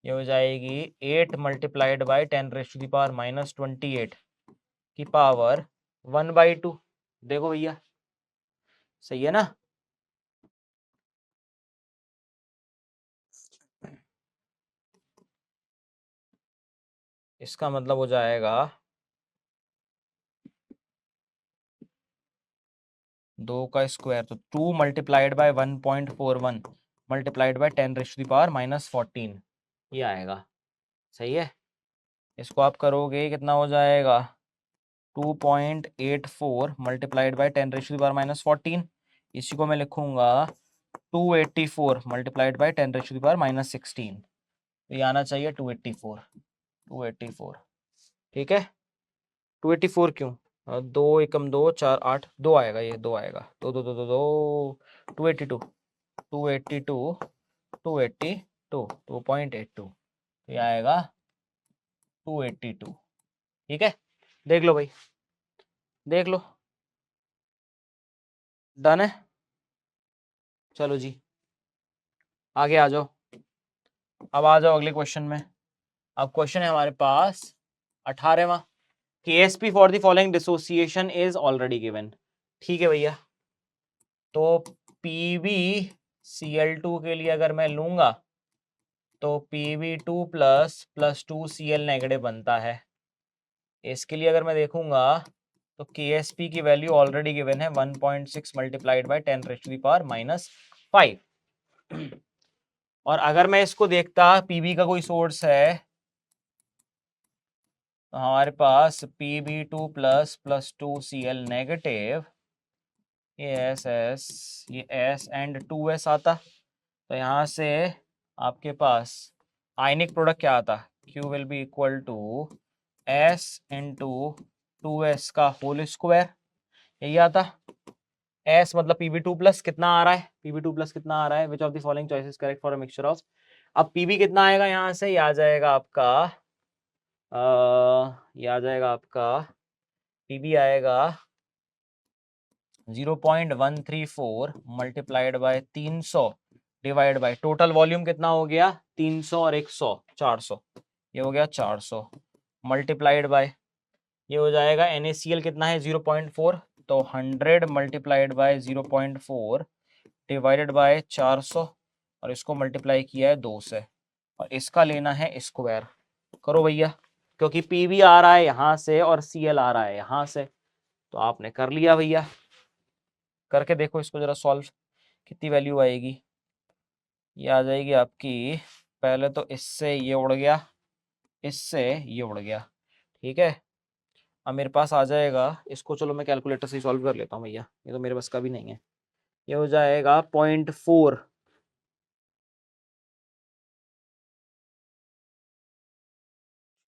ये हो जाएगी 8 मल्टीप्लाइड बाई 10⁻⁻28 की पावर 1/2। देखो भैया सही है ना। इसका मतलब हो जाएगा 2 का स्क्वायर, तो 2 मल्टीप्लाइड बाय 1.41 मल्टीप्लाइड बाय 10⁻⁻14 ये आएगा। सही है, इसको आप करोगे कितना हो जाएगा 2.84 मल्टीप्लाइड बाय 10⁻⁻14, इसी को मैं लिखूंगा 284 मल्टीप्लाइड बाय 10⁻⁻16। तो ये आना चाहिए 284। ठीक है, 284 क्यों, 2 एकम 2 4 8 2 आएगा, ये 2 आएगा, 2 2 2 2 2 282 282 282 2.82, तो ये आएगा 282। ठीक है, देख लो भाई, देख लो, डन है। चलो जी आगे आ जाओ, अब आ जाओ अगले क्वेश्चन में। अब क्वेश्चन है हमारे पास 18वां, KSP for the following dissociation is already given. ठीक है भैया, तो PbCl2 के लिए अगर मैं लूंगा तो Pb2 plus plus 2Cl negative बनता है। इसके लिए अगर मैं देखूंगा तो KSP की वैल्यू ऑलरेडी गिवन है 1.6 मल्टीप्लाइड बाय 10⁻⁻5। और अगर मैं इसको देखता Pb का कोई सोर्स है तो हमारे पास Pb2 plus plus 2Cl negative, ये S एंड 2S आता, तो यहाँ से आपके पास आयनिक प्रोडक्ट क्या आता, Q will be equal to S into 2S का होल स्क्वायर, यही आता। एस मतलब Pb2 प्लस कितना आ रहा है, Pb2 प्लस कितना आ रहा है, which of the following choices correct for a mixture of. अब Pb कितना आएगा यहाँ से, ये आ जाएगा आपका ये आ जाएगा आपका Pb आएगा 0.134 multiplied by 300 divide by total volume कितना हो गया 300 और 100 400, ये हो गया 400 मल्टीप्लाइड बाय ये हो जाएगा NaCl कितना है 0.4, तो 100 मल्टीप्लाइड बाय 0.4 डिवाइडेड बाय 400 और इसको मल्टीप्लाई किया है 2 से और इसका लेना है स्क्वायर। करो भैया, क्योंकि Pb आ रहा है यहाँ से और Cl आ रहा है यहाँ से, तो आपने कर लिया भैया। करके देखो इसको जरा सॉल्व, कितनी वैल्यू आएगी। ये आ जाएगी आपकी, पहले तो इससे ये उड़ गया, इससे ये उड़ गया, ठीक है। अब मेरे पास आ जाएगा, इसको चलो मैं कैलकुलेटर से सॉल्व कर लेता हूँ भैया, ये तो मेरे बस का भी नहीं है। ये हो जाएगा 0.4,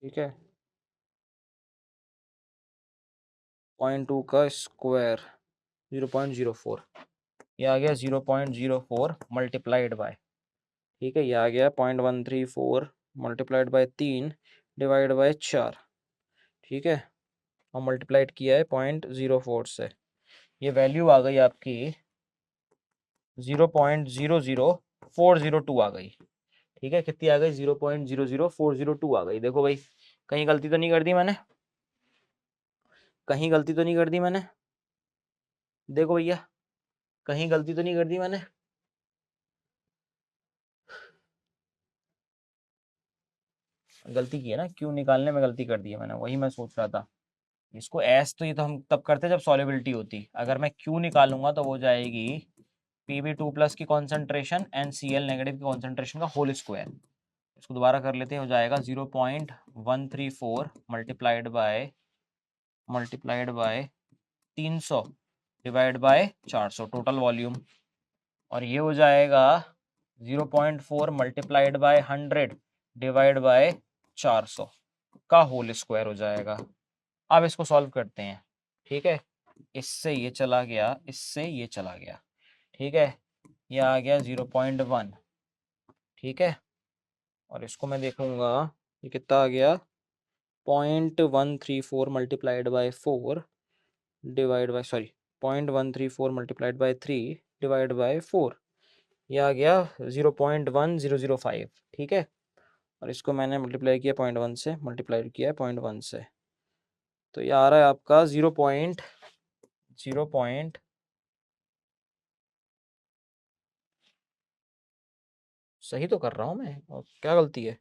ठीक है, 0.2 का स्क्वायर 0.04, ये आ गया 0.04 मल्टीप्लाइड बाय, ठीक है, ये आ गया 0.134 मल्टीप्लाइड बाय 3 डिवाइड बाय 4, ठीक है, और मल्टीप्लाइड किया है 0.04 से, ये वैल्यू आ गई आपकी 0.00402 आ गई, ठीक है, कितनी आ गई 0.00402 आ गई। देखो भाई कहीं गलती तो नहीं कर दी मैंने, कहीं गलती तो नहीं कर दी मैंने, देखो भैया कहीं गलती तो नहीं कर दी मैंने। गलती की है ना, क्यों निकालने में गलती कर दी है मैंने, वही मैं सोच रहा था। इसको एस तो ये तो हम तब करते जब सॉल्युबिलिटी होती, अगर मैं क्यू निकालूंगा तो हो जाएगी Pb2 प्लस की कॉन्सेंट्रेशन एंड Cl नेगेटिव की कॉन्सेंट्रेशन का होल स्क्वायर। इसको दोबारा कर लेते हैं, हो जाएगा 0.134 multiplied by 300 divide by 400 total volume, और ये हो जाएगा 0.4 मल्टीप्लाइड बाय 100 डिवाइड बाय 400 का होल स्क्वायर हो जाएगा। अब इसको सॉल्व करते हैं, ठीक है, इससे ये चला गया, इससे ये चला गया, ठीक है, ये आ गया 0.1, ठीक है, और इसको मैं देखूंगा ये कितना आ गया 0.134 multiplied by 4 divide by 0.134 multiplied by 3 divide bye 4, ये आ गया 0.1005, ठीक है, और इसको मैंने मल्टीप्लाई किया 0.1 से, मल्टीप्लाई किया 0.1 से, तो ये आ रहा है आपका 0. सही तो कर रहा हूँ मैं, और क्या गलती है,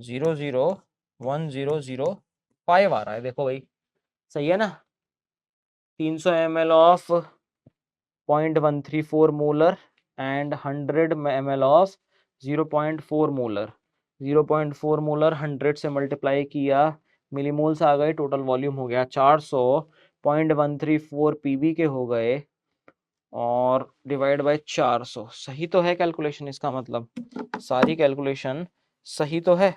0.01005 आ रहा है, देखो भाई सही है ना। 300 ml of 0.134 molar and 100 ml of 0.4 molar, 0.4 molar 100 से मल्टीप्लाई किया, मिलीमोल्स आ गए, टोटल वॉल्यूम हो गया 400, 0.134 पीबी के हो गए और डिवाइड बाय 400। सही तो है कैलकुलेशन, इसका मतलब सारी कैलकुलेशन सही तो है,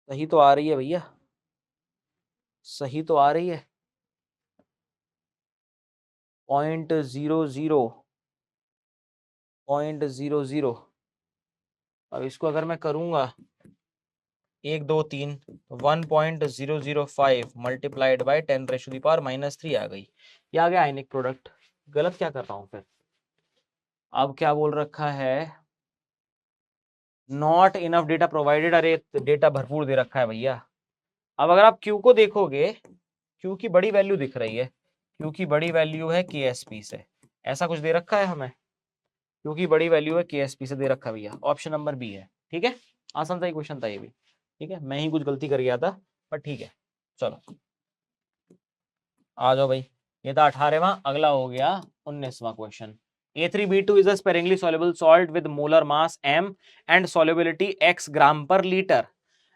सही तो आ रही है भैया, सही तो आ रही है। 0.00, अब इसको अगर मैं करूंगा 1 2 3, 1.005 मल्टीप्लाइड बाय 10⁻³ आ गई, ये आ गया आयनिक प्रोडक्ट। गलत क्या कर रहा हूं फिर, अब क्या बोल रखा है, नॉट इनफ डेटा प्रोवाइडेड, अरे डेटा भरपूर दे रखा है भैया। अब अगर आप Q को देखोगे, Q की बड़ी वैल्यू दिख रही है, Q की बड़ी वैल्यू है KSP से, ऐसा कुछ दे रखा है हमें, Q की बड़ी वैल्यू है KSP से दे रखा है भैया, ऑप्शन नंबर बी है, ठीक है, आसान सा ही क्वेश्चन था ये भी, ठीक है, मैं ही कुछ गलती कर गया था पर ठीक है। चलो आ जाओ भाई, ये था 18वां, अगला हो गया 19वां question. A3B2 is a sparingly soluble salt with molar mass m and solubility x gram per liter.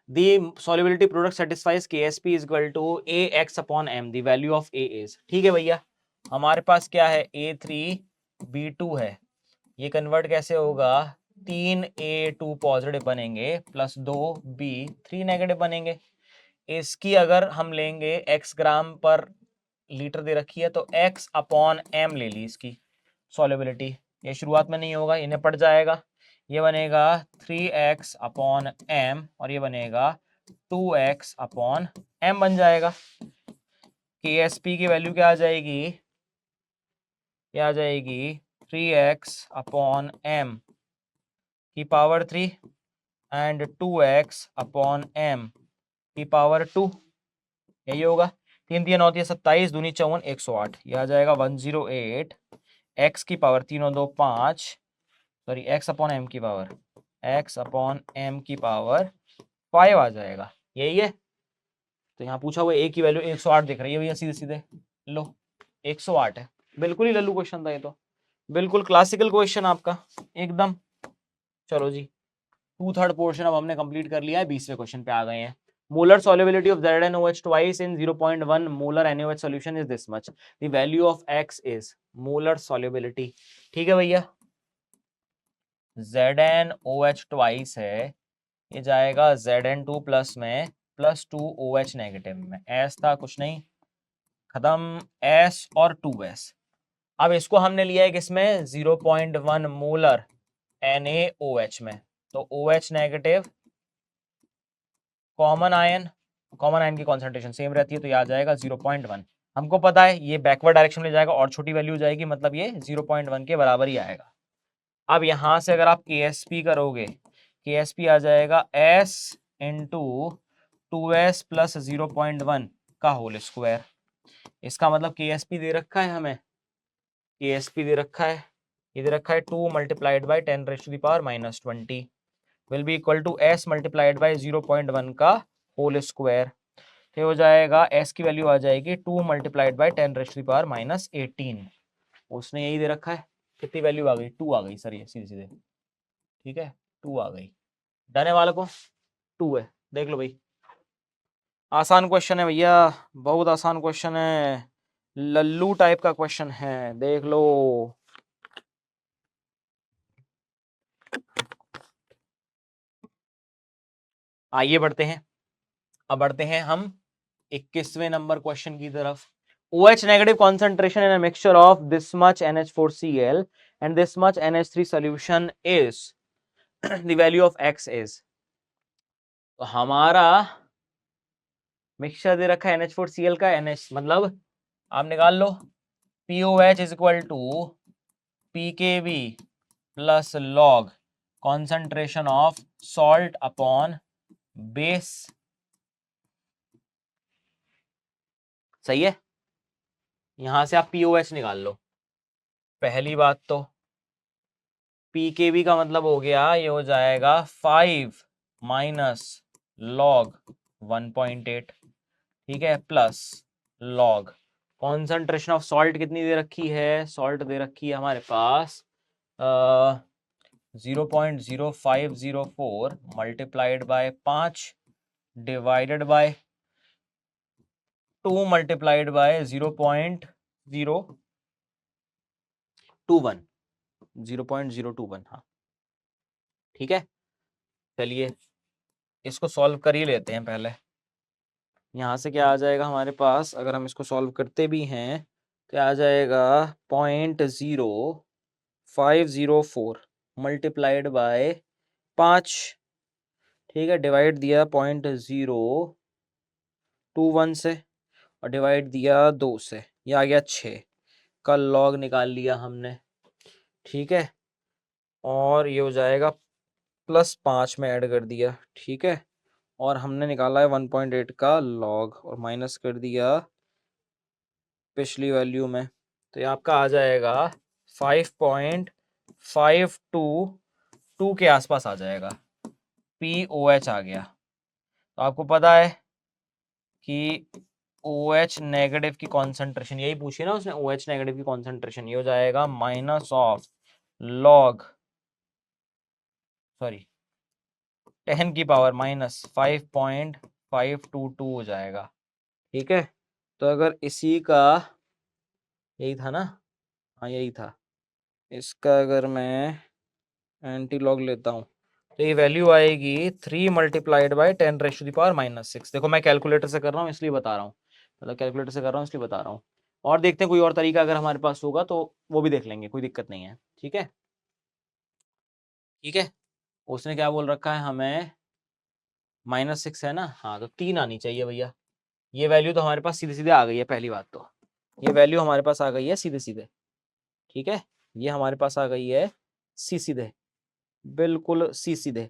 The solubility product satisfies KSP is equal to AX upon m. The value of A is, ठीक है भैया, हमारे पास क्या है A3B2 है, ये convert कैसे होगा, 3A2 पॉजिटिव बनेंगे प्लस 2B3 नेगेटिव बनेंगे। इसकी अगर हम लेंगे x ग्राम पर लीटर दे रखी है तो x अपॉन m ले ली इसकी सॉल्युबिलिटी। ये शुरुआत में नहीं होगा, इन्हें पड़ जाएगा, ये बनेगा 3x अपॉन m और ये बनेगा 2x अपॉन m बन जाएगा। KSP की वैल्यू क्या आ जाएगी, क्या आ जाएगी 3x अपॉन m की power 3 and 2x upon m की पावर 2, यही होगा। 3 3 9 27, दूनी 54, 108, ये आ जाएगा 108 x की पावर 3 और 2 5, सॉरी x अपॉन m की पावर, x अपॉन m की पावर 5 आ जाएगा, यही है। तो यहाँ पूछा हुआ a की वैल्यू 108 दिख रही है भैया, सीधे सीधे लो 108 है। बिल्कुल ही लल्लू क्वेश्चन था ये तो, बिल्कुल क्लासिकल क्वेश्चन आपका एकदम। चलो जी, 2/3 पोर्शन अब हमने कंप्लीट कर लिया है, 20वें क्वेश्चन पे आ गए हैं। Molar solubility of ZnOH twice in 0.1 molar NaOH solution is this much. The value of X is molar solubility. ठीक है भैया, ZnOH twice है, ये जाएगा Zn2 प्लस में प्लस 2OH नेगेटिव में, S था कुछ नहीं, खत्म, S और 2S। अब इसको हमने लिया है किसमें, 0.1 मोलर NaOH में, तो OH नेगेटिव कॉमन आयन की कॉन्सेंट्रेशन सेम रहती है, तो ये आ जाएगा 0.1। हमको पता है ये बैकवर्ड डायरेक्शन में जाएगा और छोटी वैल्यू जाएगी, मतलब ये 0.1 के बराबर ही आएगा। अब यहां से अगर आप KSP करोगे, KSP आ जाएगा S इंटू 2S प्लस 0.1 का होल स्क्वायर। इसका मतलब KSP दे रखा है हमें, KSP दे रखा है, ये दे रखा है 2 multiplied by 10⁻⁻20 will be equal to S multiplied by 0.1 का होल स्क्वायर। तो हो जाएगा S की वैल्यू आ जाएगी 2 मल्टीप्लाइड बाई 10⁻18। उसने यही दे रखा है, कितनी वैल्यू आ गई, 2 आ गई सर, ये सीधे सीधे, ठीक है 2 आ गई। डरने वाले को 2 है, देख लो भाई, आसान क्वेश्चन है भैया, बहुत आसान क्वेश्चन है, लल्लू टाइप का क्वेश्चन है, देख लो। आइए बढ़ते हैं, अब बढ़ते हैं हम 21वें नंबर क्वेश्चन की तरफ। OH negative concentration in a mixture of this much NH4Cl and this much NH3 solution is the value of X is। तो हमारा मिक्सचर दे रखा है NH4Cl का, NH मतलब आप निकाल लो, POH is equal to PKB plus log concentration of salt upon base, सही है। यहां से आप POH निकाल लो। पहली बात तो PKB का मतलब हो गया, ये हो जाएगा 5 माइनस लॉग 1.8, ठीक है, plus log concentration of salt कितनी दे रखी है, सॉल्ट दे रखी है हमारे पास 0.0504 multiplied by 5 divided by 2 multiplied bye 0.021, हाँ ठीक है। चलिए इसको सॉल्व कर ही लेते हैं पहले। यहाँ से क्या आ जाएगा हमारे पास, अगर हम इसको सॉल्व करते भी हैं तो आ जाएगा 0.0504 मल्टीप्लाइड बाय 5, ठीक है, डिवाइड दिया 0.021 से और डिवाइड दिया 2 से, ये आ गया 6 का लॉग निकाल लिया हमने, ठीक है, और ये हो जाएगा प्लस 5 में ऐड कर दिया, ठीक है, और हमने निकाला है 1.8 का लॉग और माइनस कर दिया पिछली वैल्यू में, तो ये आपका आ जाएगा 5.522 के आसपास आ जाएगा, POH आ गया। तो आपको पता है कि OH नेगेटिव की कॉन्सेंट्रेशन, यही पूछी ना उसने, OH नेगेटिव की कॉन्सेंट्रेशन ये हो जाएगा माइनस ऑफ लॉग, सॉरी 10 की पावर माइनस 5.522 हो जाएगा, ठीक है। तो अगर इसी का, यही था ना, हाँ यही था, इसका अगर मैं एंटी लॉग लेता हूँ तो ये वैल्यू आएगी 3 मल्टीप्लाइड बाई 10⁻⁻6। देखो मैं कैलकुलेटर से कर रहा हूँ इसलिए बता रहा हूँ, मतलब कैलकुलेटर से कर रहा हूँ इसलिए बता रहा हूँ, और देखते हैं कोई और तरीका अगर हमारे पास होगा तो वो भी देख लेंगे, कोई दिक्कत नहीं है। ठीक है, ठीक है। उसने क्या बोल रखा है हमें, -6 है ना, हाँ तो 3 आनी चाहिए भैया। ये वैल्यू तो हमारे पास सीधे सीधे आ गई है, पहली बात तो ये वैल्यू हमारे पास आ गई है सीधे सीधे। ठीक है, ये हमारे पास आ गई है सी सीधे, बिल्कुल सी सीधे।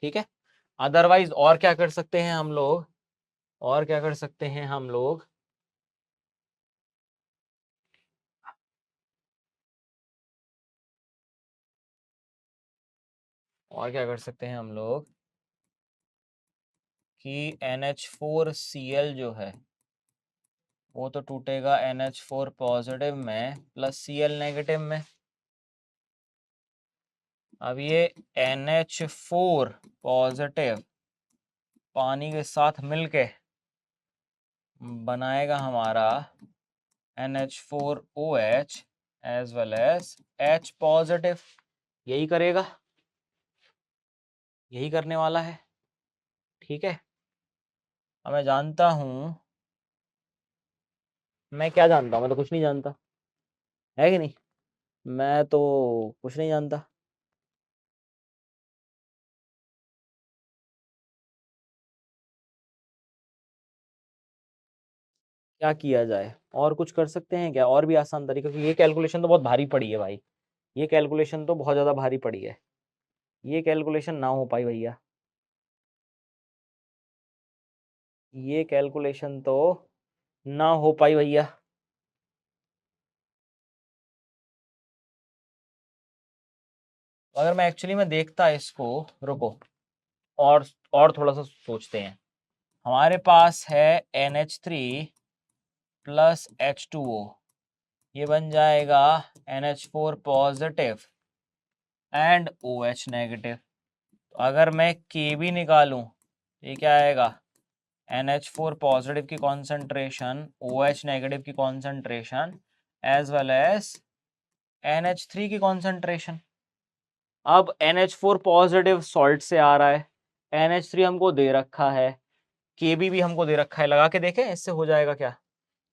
ठीक है, अदरवाइज और क्या कर सकते हैं हम लोग, और क्या कर सकते हैं हम लोग, और क्या कर सकते हैं हम लोग कि NH4Cl जो है वो तो टूटेगा NH4 पॉजिटिव में प्लस Cl नेगेटिव में। अब ये NH4 पॉजिटिव पानी के साथ मिलके बनाएगा हमारा NH4OH as well as H positive, यही करेगा, यही करने वाला है। ठीक है, अब मैं जानता हूं, मैं क्या जानता हूं, मैं तो कुछ नहीं जानता, है कि नहीं, मैं तो कुछ नहीं जानता। क्या किया जाए, और कुछ कर सकते हैं क्या, और भी आसान तरीका, क्योंकि ये कैलकुलेशन तो बहुत भारी पड़ी है भाई, ये कैलकुलेशन तो बहुत ज़्यादा भारी पड़ी है, ये कैलकुलेशन ना हो पाई भैया, ये कैलकुलेशन तो ना हो पाई भैया। अगर मैं एक्चुअली में देखता इसको, रुको, और थोड़ा सा सोचते हैं। हमारे पास है NH3 प्लस H2O, ये बन जाएगा NH4 positive and OH negative. तो अगर मैं KB निकालूं, ये क्या आएगा, NH4 पॉजिटिव की कॉन्सेंट्रेशन, OH नेगेटिव की concentration as well as NH3 की कॉन्सेंट्रेशन। अब NH4 पॉजिटिव सॉल्ट से आ रहा है, NH3 हमको दे रखा है, KB भी हमको दे रखा है, लगा के देखें इससे हो जाएगा क्या।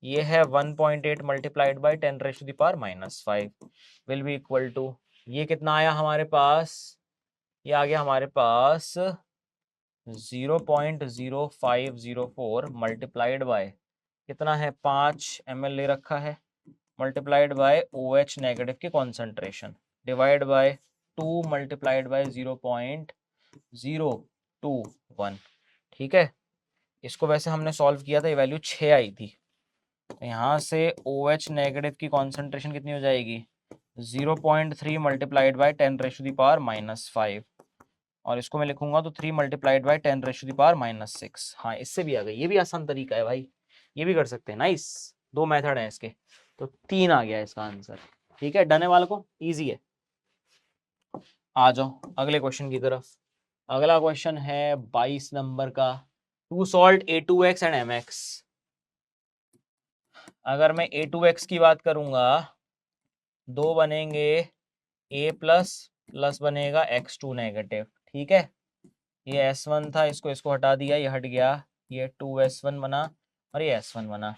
ये है 1.8 multiplied by 10⁻⁻5 will be equal to, ये कितना आया हमारे पास, ये आ गया हमारे पास 0.0504 मल्टीप्लाइड बाय, कितना है 5 ml ले रखा है, मल्टीप्लाइड बाय OH नेगेटिव की concentration divide by 2 multiplied bye 0.021। ठीक है, इसको वैसे हमने सॉल्व किया था, ये वैल्यू 6 आई थी, तो यहाँ से OH नेगेटिव की कॉन्सेंट्रेशन कितनी हो जाएगी, 0.3 मल्टीप्लाइड बाय 10⁻⁻5, और इसको मैं लिखूंगा तो 3 मल्टीप्लाइड बाय 10⁻⁻6। हाँ, इससे भी आ गई, ये भी आसान तरीका है भाई, ये भी कर सकते हैं। नाइस, 2 मेथड हैं इसके, तो 3 आ गया इसका आंसर। ठीक है, डन है वालों को, इजी है। आ जाओ अगले क्वेश्चन की तरफ। अगला क्वेश्चन है 22 नंबर का, to salt A2X and MX। अगर मैं A2X की बात करूंगा, दो बनेंगे A प्लस प्लस बनेगा X2 नेगेटिव। ठीक है, ये S1 था, इसको इसको हटा दिया, ये हट गया, ये 2S1 बना और ये S1 बना।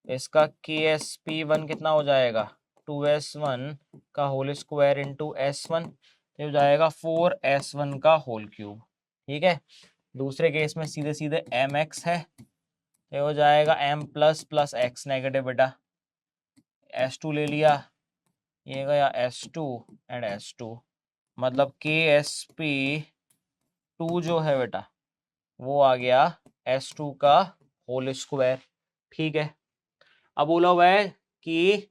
इसका KSP1 कितना हो जाएगा, 2S1 का होल स्क्वायर इंटू S1, ये हो जाएगा 4S1 का होल क्यूब। ठीक है, दूसरे केस में सीधे सीधे MX है, ये हो जाएगा M plus plus X negative बेटा, S2 ले लिया, ये गया S2 एंड S2, मतलब KSP2 जो है बेटा वो आ गया S2 का होल स्क्वायर। ठीक है, अब बोला हुआ है कि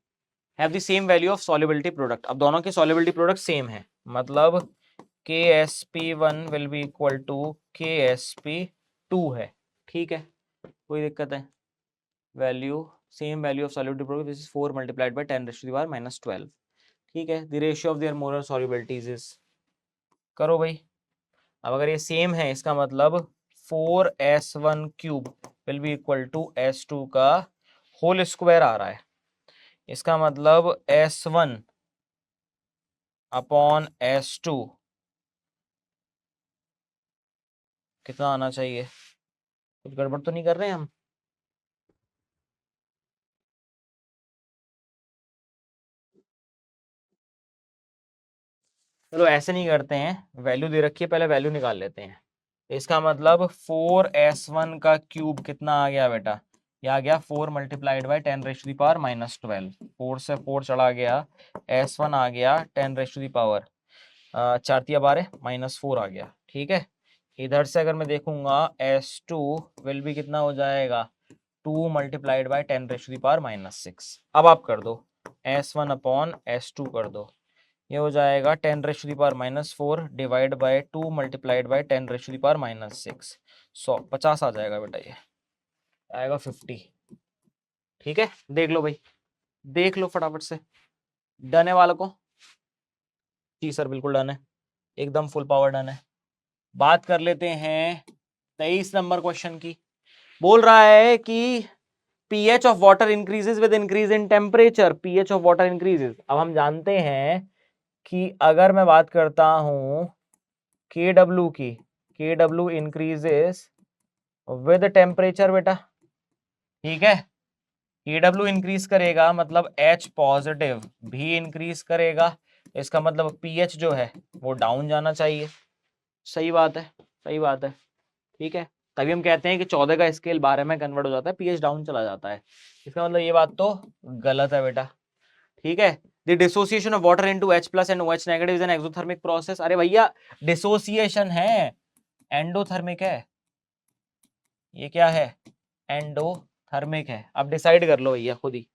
have the same value of solubility product, अब दोनों के सॉल्युबिलिटी प्रोडक्ट सेम है, मतलब KSP1 will be equal to KSP2 है। ठीक है, कोई दिक्कत है, value same value of solubility product, this is 4 multiplied by 10⁻⁻12। ठीक है, the ratio of their molar solubilities is, करो भाई। अब अगर ये सेम है, इसका मतलब 4S1 cube will be equal to S2 का होल स्क्वायर आ रहा है, इसका मतलब S1 अपॉन S2 कितना आना चाहिए, कुछ गड़बड़ तो नहीं कर रहे हैं हम? चलो ऐसे नहीं करते हैं, वैल्यू दे रखी है, पहले वैल्यू निकाल लेते हैं। इसका मतलब 4s1 का क्यूब कितना आ गया बेटा? ये आ गया 4 मल्टीप्लाइड बाई 10⁻⁻12। 4 से 4 चढ़ा गया, s1 आ गया 10⁻⁻, 4 तिया 12 -4 आ गया। ठीक है, इधर से अगर मैं देखूंगा s2 विल भी कितना हो जाएगा? 2 मल्टीप्लाइड बाई 10⁻⁻6। अब आप कर दो, s1 अपॉन s2 कर दो, ये हो जाएगा 10⁻⁻4 डिवाइड बाई 2 मल्टीप्लाइड बाई 10⁻⁻6। 50 आ जाएगा बेटा, ये आएगा 50। ठीक है, देख लो भाई, देख लो फटाफट से। डन है वालों को? जी सर बिल्कुल डन है, एकदम फुल पावर डन है। बात कर लेते हैं 23 नंबर क्वेश्चन की। बोल रहा है कि pH of water increases with increase in temperature. pH of water increases, अब हम जानते हैं कि अगर मैं बात करता हूं KW की, KW इंक्रीजेस विद टेम्परेचर बेटा। ठीक है, KW इंक्रीज करेगा मतलब H पॉजिटिव भी इंक्रीज करेगा, इसका मतलब pH जो है वो डाउन जाना चाहिए। सही बात है, सही बात है। ठीक है, तभी हम कहते हैं कि 14 का स्केल 12 में कन्वर्ट हो जाता है, pH डाउन चला जाता है। इसका मतलब ये बात तो गलत है बेटा। ठीक है, the dissociation of water into H plus and OH negative is an exothermic process. अरे भैया डिसोसिएशन है, एंडोथर्मिक है। ये क्या है? एंडोथर्मिक है। अब डिसाइड कर लो भैया खुद ही,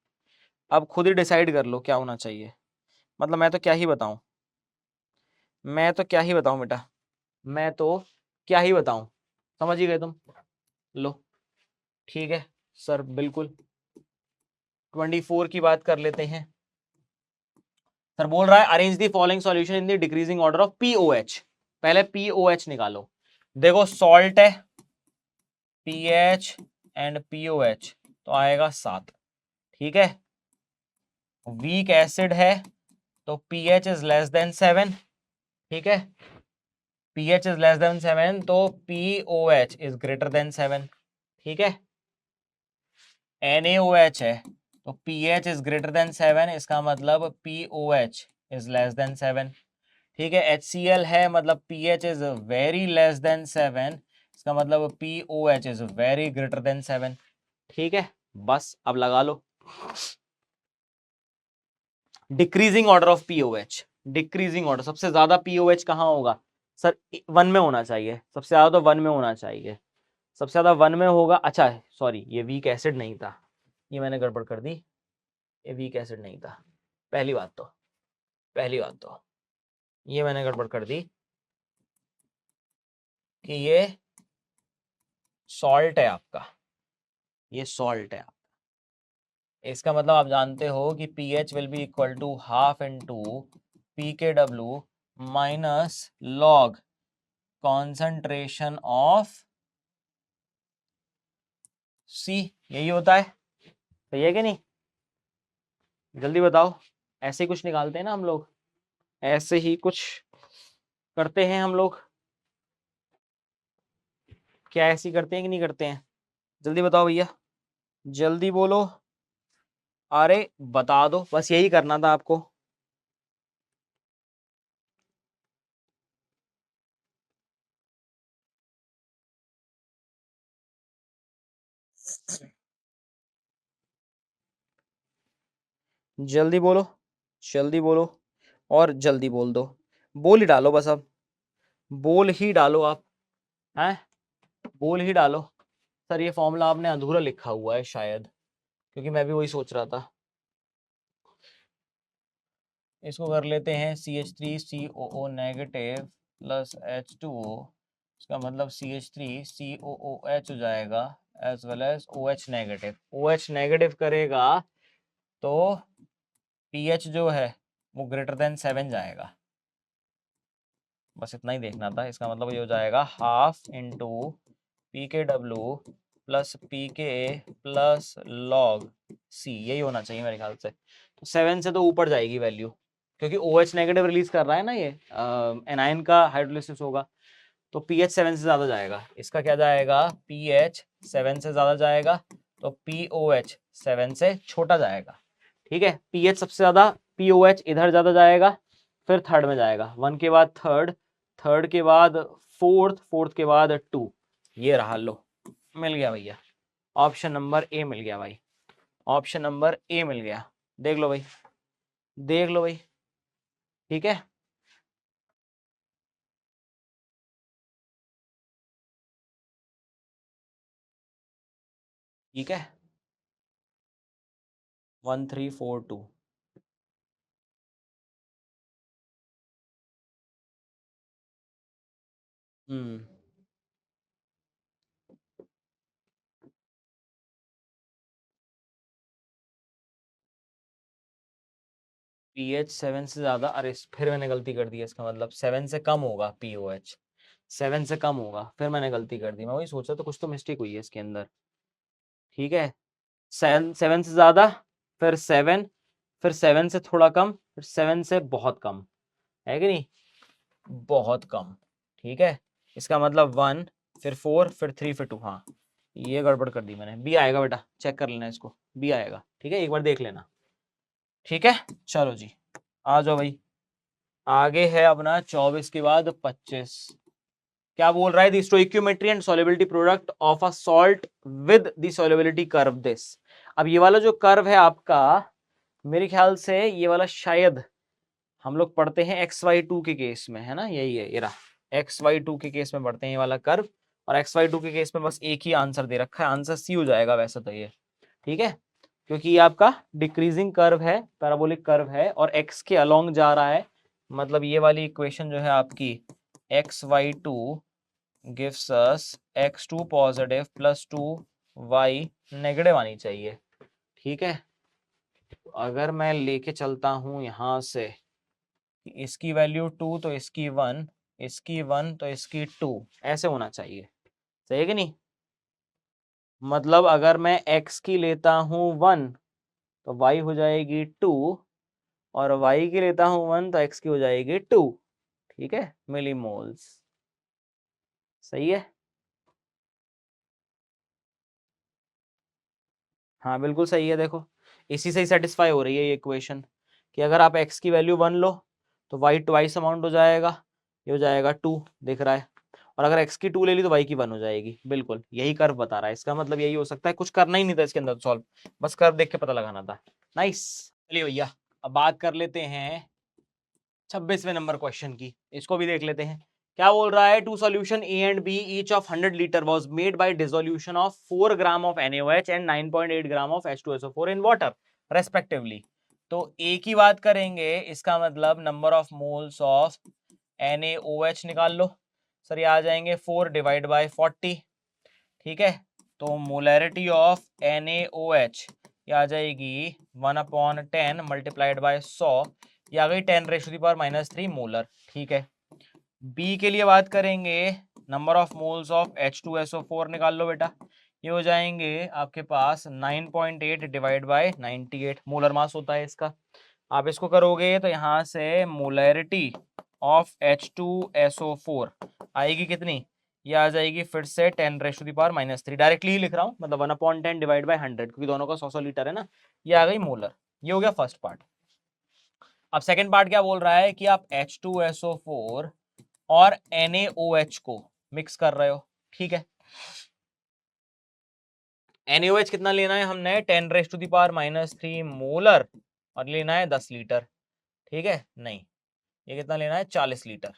अब खुद ही डिसाइड कर लो क्या होना चाहिए। मतलब मैं तो क्या ही बताऊं, मैं तो क्या ही बताऊं बेटा, मैं तो क्या ही बताऊं, समझ ही गए तुम। लो ठीक है सर, बिल्कुल 24 की बात कर लेते हैं। सर बोल रहा है arrange the following solution in the decreasing order of POH। पहले POH निकालो। देखो सॉल्ट है, PH एंड POH तो आएगा 7। ठीक है, वीक एसिड है तो pH इज लेस देन 7। ठीक है, pH इज लेस देन 7 तो POH इज ग्रेटर देन 7। ठीक है, NaOH है तो pH इज ग्रेटर देन 7, इसका मतलब POH इज लेस देन 7। ठीक है, HCl है मतलब pH is very less than 7, इसका मतलब POH is very greater than 7। ठीक है, बस अब लगा लो decreasing order of POH। Decreasing order, सबसे ज्यादा POH कहाँ होगा सर? 1 में होना चाहिए, सबसे ज्यादा तो 1 में होना चाहिए, सबसे ज्यादा 1 में होगा। अच्छा सॉरी, ये वीक एसिड नहीं था, ये मैंने गड़बड़ कर दी, ये वीक एसिड नहीं था। पहली बात तो, पहली बात तो ये मैंने गड़बड़ कर दी कि ये सॉल्ट है आपका, ये सॉल्ट है आपका। इसका मतलब आप जानते हो कि pH will be equal to half into PKW minus log concentration of C। यही होता है, सही है कि नहीं? जल्दी बताओ, ऐसे ही कुछ निकालते हैं ना हम लोग, ऐसे ही कुछ करते हैं हम लोग। क्या ऐसे ही करते हैं कि नहीं करते हैं? जल्दी बताओ भैया, जल्दी बोलो। अरे बता दो, बस यही करना था आपको। जल्दी बोलो, जल्दी बोलो, और जल्दी बोल दो। बोल ही डालो बस, अब बोल ही डालो आप, हैं बोल ही डालो। सर ये फॉर्मूला आपने अधूरा लिखा हुआ है शायद, क्योंकि मैं भी वही सोच रहा था। इसको कर लेते हैं CH3COO नेगेटिव प्लस H2O, इसका मतलब CH3COOH हो जाएगा as well as OH negative. OH negative करेगा तो pH जो है वो ग्रेटर देन 7 जाएगा। बस इतना ही देखना था, इसका मतलब ये हो जाएगा half into PKW plus PK plus log C, यही होना चाहिए मेरे ख्याल से। तो 7 से तो ऊपर जाएगी वैल्यू, क्योंकि OH नेगेटिव रिलीज कर रहा है ना, ये एनायन का हाइड्रोलिसिस होगा, तो pH 7 से ज्यादा जाएगा। इसका क्या जाएगा? pH 7 से ज्यादा जाएगा तो POH 7 से छोटा जाएगा। ठीक है, पीएच सबसे ज्यादा, POH इधर ज्यादा जाएगा, फिर थर्ड में जाएगा, 1 के बाद थर्ड, थर्ड के बाद फोर्थ, फोर्थ के बाद 2। ये रहा, लो मिल गया भैया, ऑप्शन नंबर ए मिल गया भाई, ऑप्शन नंबर ए मिल गया। देख लो भाई, देख लो भाई, ठीक है। ठीक है, 1342। हम्म, पीएच 7 से ज्यादा, अरे फिर मैंने गलती कर दी है, इसका मतलब 7 से कम होगा POH, 7 से कम होगा, फिर मैंने गलती कर दी, मैं वही सोचा तो कुछ तो मिस्टेक हुई है इसके अंदर। ठीक है, 7 से ज्यादा, फिर 7, फिर 7 से थोड़ा कम, फिर 7 से बहुत कम, है कि नहीं, बहुत कम। ठीक है, इसका मतलब 1, फिर 4, फिर 3, फिर 2। हाँ, ये गड़बड़ कर दी मैंने, बी आएगा बेटा, चेक कर लेना इसको, बी आएगा। ठीक है, एक बार देख लेना। ठीक है, चलो जी, आ जाओ भाई, आगे है अपना 24 के बाद 25। क्या बोल रहा है, the stoichiometry and solubility product of a salt with the solubility curve this. अब ये वाला जो कर्व है आपका, मेरे ख्याल से ये वाला शायद हम लोग पढ़ते हैं XY2 के केस में, है ना, यही है, ये रहा XY2 के केस में पढ़ते हैं ये वाला कर्व, और XY2 के केस में बस एक ही आंसर दे रखा है, आंसर सी हो जाएगा वैसे तो ये। ठीक है, क्योंकि ये आपका डिक्रीजिंग कर्व है, पैराबोलिक कर्व है, और एक्स के अलोंग जा रहा है, मतलब ये वाली इक्वेशन जो है आपकी XY2 gives us X2 positive plus 2Y negative आनी चाहिए। ठीक है, अगर मैं लेके चलता हूं यहां से, इसकी वैल्यू 2 तो इसकी 1, इसकी 1 तो इसकी 2, ऐसे होना चाहिए, सही है कि नहीं। मतलब अगर मैं x की लेता हूं 1 तो y हो जाएगी 2, और y की लेता हूं 1 तो x की हो जाएगी 2। ठीक है, मिलीमोल्स, सही है। हाँ बिल्कुल सही है, देखो इसी से ही सेटिस्फाई हो रही है ये इक्वेशन, कि अगर आप x की वैल्यू 1 लो तो y ट्वाइस अमाउंट हो जाएगा, ये हो जाएगा 2, दिख रहा है, और अगर x की 2 ले ली तो y की 1 हो जाएगी, बिल्कुल यही कर्व बता रहा है, इसका मतलब यही हो सकता है, कुछ करना ही नहीं था इसके अंदर सॉल्व, बस कर्व देख के पता लगाना था। नाइस, चलिए भैया, अब बात कर लेते हैं 26वें नंबर क्वेश्चन की, इसको भी देख लेते हैं। क्या बोल रहा है, two solution A and B each of 100 litre was made by dissolution of 4 gram of NaOH and 9.8 gram of H2SO4 in water respectively. तो ए की बात करेंगे, इसका मतलब number of moles of NaOH निकाल लो सर, ये आ जाएंगे 4 डिवाइड बाय 40। ठीक है, तो मोलैरिटी ऑफ NaOH ये आ जाएगी 1/10 मल्टीप्लाइड बाय 100, ये आ गई 10⁻³ मोलर। ठीक है, बी के लिए बात करेंगे, number of moles of H2SO4 निकाल लो बेटा, ये हो जाएंगे आपके पास 9.8 डिवाइड बाय 98 मोलर मास होता है इसका। आप इसको करोगे तो यहाँ से मोलैरिटी ऑफ H2SO4 आएगी कितनी, ये आ जाएगी फिर से 10⁻³ डायरेक्टली ही लिख रहा हूँ, मतलब 1/10 डिवाइड बाय 100, क्योंकि दोनों का 100 लीटर है ना, ये आ गई मोलर। ये हो गया फर्स्ट पार्ट। अब सेकंड पार्ट क्या बोल रहा है कि आप H2SO4 और NaOH को मिक्स कर रहे हो। ठीक है, NaOH कितना लेना है हमने, 10⁻³ मोलर, और लेना है 10 लीटर। ठीक है, नहीं, ये कितना लेना है, 40 लीटर।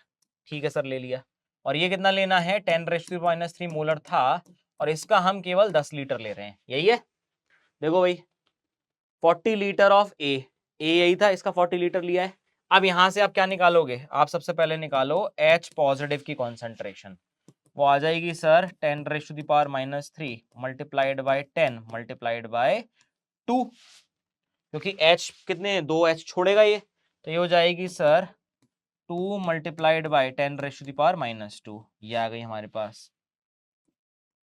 ठीक है सर, ले लिया। और ये कितना लेना है, 10⁻³ मोलर था, और इसका हम केवल 10 लीटर ले रहे हैं, यही है। देखो भाई, 40 लीटर ऑफ ए यही था, इसका 40 लीटर लिया है। अब यहां से आप क्या निकालोगे, आप सबसे पहले निकालो H पॉजिटिव की कॉन्सेंट्रेशन, वो आ जाएगी sir 10⁻³ multiplied by 10 multiplied bye 2, क्योंकि H कितने, 2 H छोड़ेगा ये, तो ये हो जाएगी सर 2 मल्टीप्लाइड बाय 10⁻², ये आ गई हमारे पास।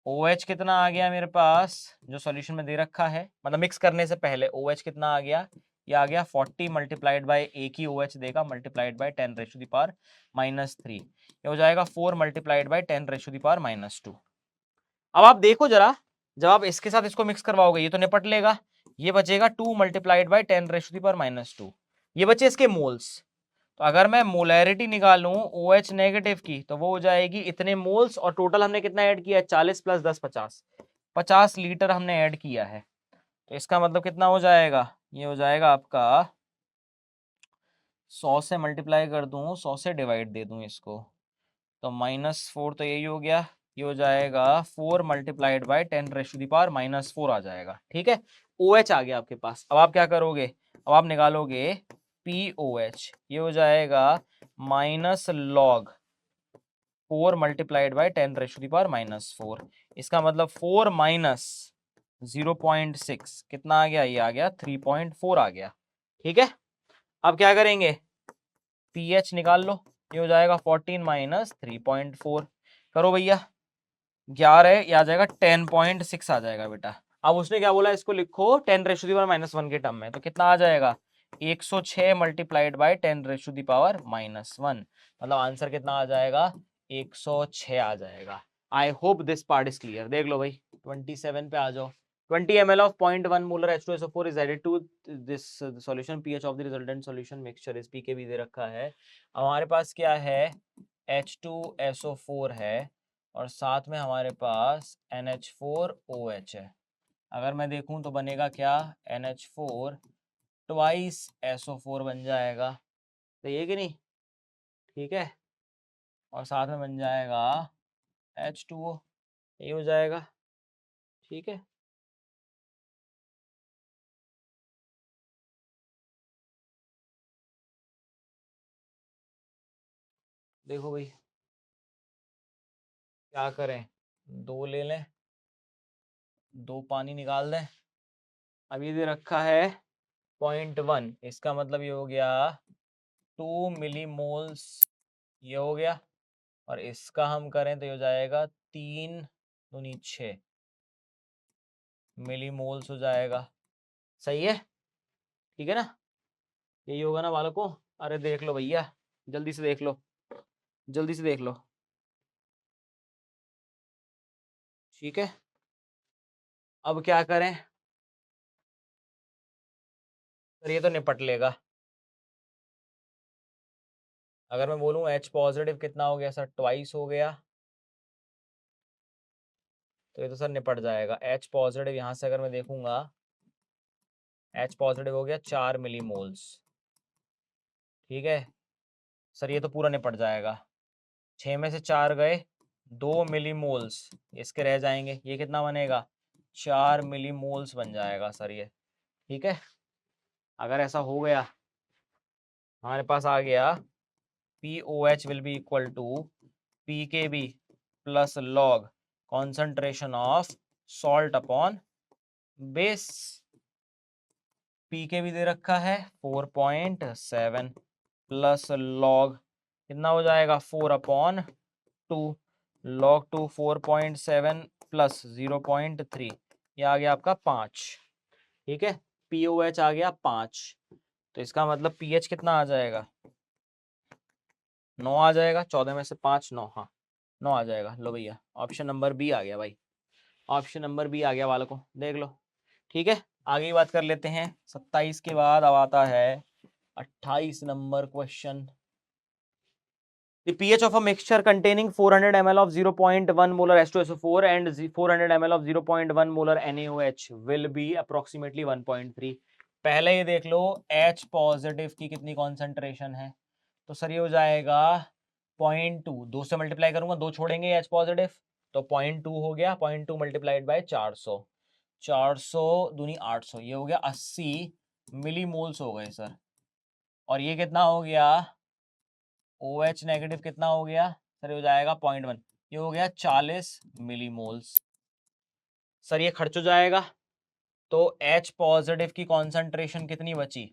OH कितना आ गया मेरे पास, जो सॉल्यूशन में दे रखा है, मतलब मिक्स करने से पहले OH कितना आ गया, ये आ गया 40 मल्टीप्लाइड बाय एक ही OH देगा मल्टीप्लाइड बाय 10⁻³ ये हो जाएगा 4 मल्टीप्लाइड बाय 10⁻²। अब आप देखो जरा, जब आप इसके साथ इसको मिक्स करवाओगे ये तो निपट लेगा, ये बचेगा 2 मल्टीप्लाइड बाई 10⁻⁻²। ये बचे इसके मोल्स। तो अगर मैं मोलैरिटी निकालूं OH नेगेटिव की तो वो हो जाएगी इतने मोल्स, और टोटल हमने कितना ऐड किया है 40 + 10 50, 50 लीटर हमने ऐड किया है। तो इसका मतलब कितना हो जाएगा, ये हो जाएगा आपका 100 से मल्टीप्लाई कर दूं, 100 से डिवाइड दे दूं इसको, तो -4 तो यही हो गया, ये हो जाएगा 4 मल्टीप्लाइड बाई 10⁻⁻4 आ जाएगा। ठीक है, OH आ गया आपके पास। अब आप क्या करोगे, अब आप निकालोगे POH, ये हो जाएगा -log 4 मल्टीप्लाइड बाई 10⁻⁻4। इसका मतलब 4 माइनस 0.6 कितना आ गया, ये आ गया 3.4 आ गया। ठीक है, अब क्या करेंगे, पीएच निकाल लो, ये हो जाएगा 14 माइनस 3.4, करो भैया 11, ये आ जाएगा 10.6 आ जाएगा बेटा। अब उसने क्या बोला, इसको लिखो 10⁻⁻1 के टर्म में, तो कितना आ जाएगा 106 मल्टीप्लाइड बाई 10⁻⁻1, मतलब आंसर कितना आ जाएगा 106 आ जाएगा। I hope this part is clear. देख लो भाई 27 पे आ जाओ। 20 ml of 0.1 molar H2SO4 is added to this solution. pH of the resultant solution mixture is pKb दे रखा है। अब हमारे पास क्या है, H2SO4 है और साथ में हमारे पास NH4OH है। अगर मैं देखूं तो बनेगा क्या, NH4 ट्वाइस SO4 बन जाएगा, तो ये कि नहीं, ठीक है, और साथ में बन जाएगा H2O, ये हो जाएगा। ठीक है, देखो भाई क्या करें, 2 ले लें, 2 पानी निकाल दें। अब ये दे रखा है 0.1, इसका मतलब ये हो गया 2 मिलीमोल्स, ये हो गया, और इसका हम करें तो ये हो जाएगा 3 दूनी 6 मिलीमोल्स हो जाएगा। सही है, ठीक है ना, यही होगा ना बालकों। अरे देख लो भैया, जल्दी से देख लो, जल्दी से देख लो। ठीक है, अब क्या करें, सर ये तो निपट लेगा। अगर मैं बोलूं H पॉजिटिव कितना हो गया सर, ट्वाइस हो गया, तो ये तो सर निपट जाएगा। H पॉजिटिव यहाँ से अगर मैं देखूंगा, H पॉजिटिव हो गया 4 मिलीमोल्स। ठीक है सर, ये तो पूरा निपट जाएगा, 6 में से 4 गए, 2 मिलीमोल्स इसके रह जाएंगे, ये कितना बनेगा 4 मिलीमोल्स बन जाएगा सर ये। ठीक है, अगर ऐसा हो गया, हमारे पास आ गया POH will be equal to PKB plus log concentration of salt upon base. PKB दे रखा है 4.7 प्लस लॉग कितना हो जाएगा 4/2, log 2 4.7 प्लस 0.3, ये आ गया आपका 5। ठीक है, POH आ गया 5, तो इसका मतलब पीएच कितना आ जाएगा 9 आ जाएगा, 14 में से 5 9, हाँ 9 आ जाएगा। लो भैया ऑप्शन नंबर बी आ गया भाई, ऑप्शन नंबर बी आ गया वालों को, देख लो। ठीक है, आगे की बात कर लेते हैं। 27 के बाद अब आता है 28 number question. The pH of a mixture containing 400 ml of 0.1 molar H2SO4 and 400 ml of 0.1 molar NaOH will be approximately 1.3। पहले ये देख लो H पॉजिटिव की कितनी कॉन्सेंट्रेशन है, तो सर ये हो जाएगा 0.2, 2 से मल्टीप्लाई करूंगा, 2 छोड़ेंगे H पॉजिटिव, तो 0.2 हो गया, 0.2 मल्टीप्लाइड बाय 400, 400 दूनी 800, ये हो गया 80 मिलीमोल्स हो गए सर। और ये कितना हो गया OH नेगेटिव कितना हो गया सर, ये हो जाएगा 0.1, ये हो गया 40 मिलीमोल्स। सर ये खर्च हो जाएगा, तो H पॉजिटिव की कॉन्सेंट्रेशन कितनी बची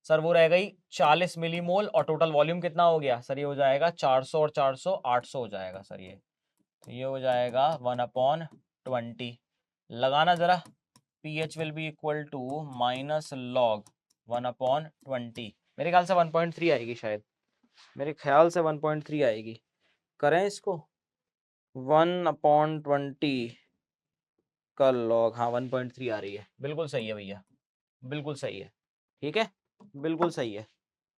सर, वो रह गई 40 मिलीमोल, और टोटल वॉल्यूम कितना हो गया सर, ये हो जाएगा 400 और 400 800 हो जाएगा सर ये, तो ये हो जाएगा 1/20। लगाना जरा, pH will be equal to minus log 1/20, मेरे ख्याल से 1.3 आएगी शायद, मेरे ख्याल से 1.3 आएगी। करें इसको 1/20 का लॉग, हाँ 1.3 आ रही है, बिल्कुल सही है भैया, बिल्कुल सही है, ठीक है, बिल्कुल सही है।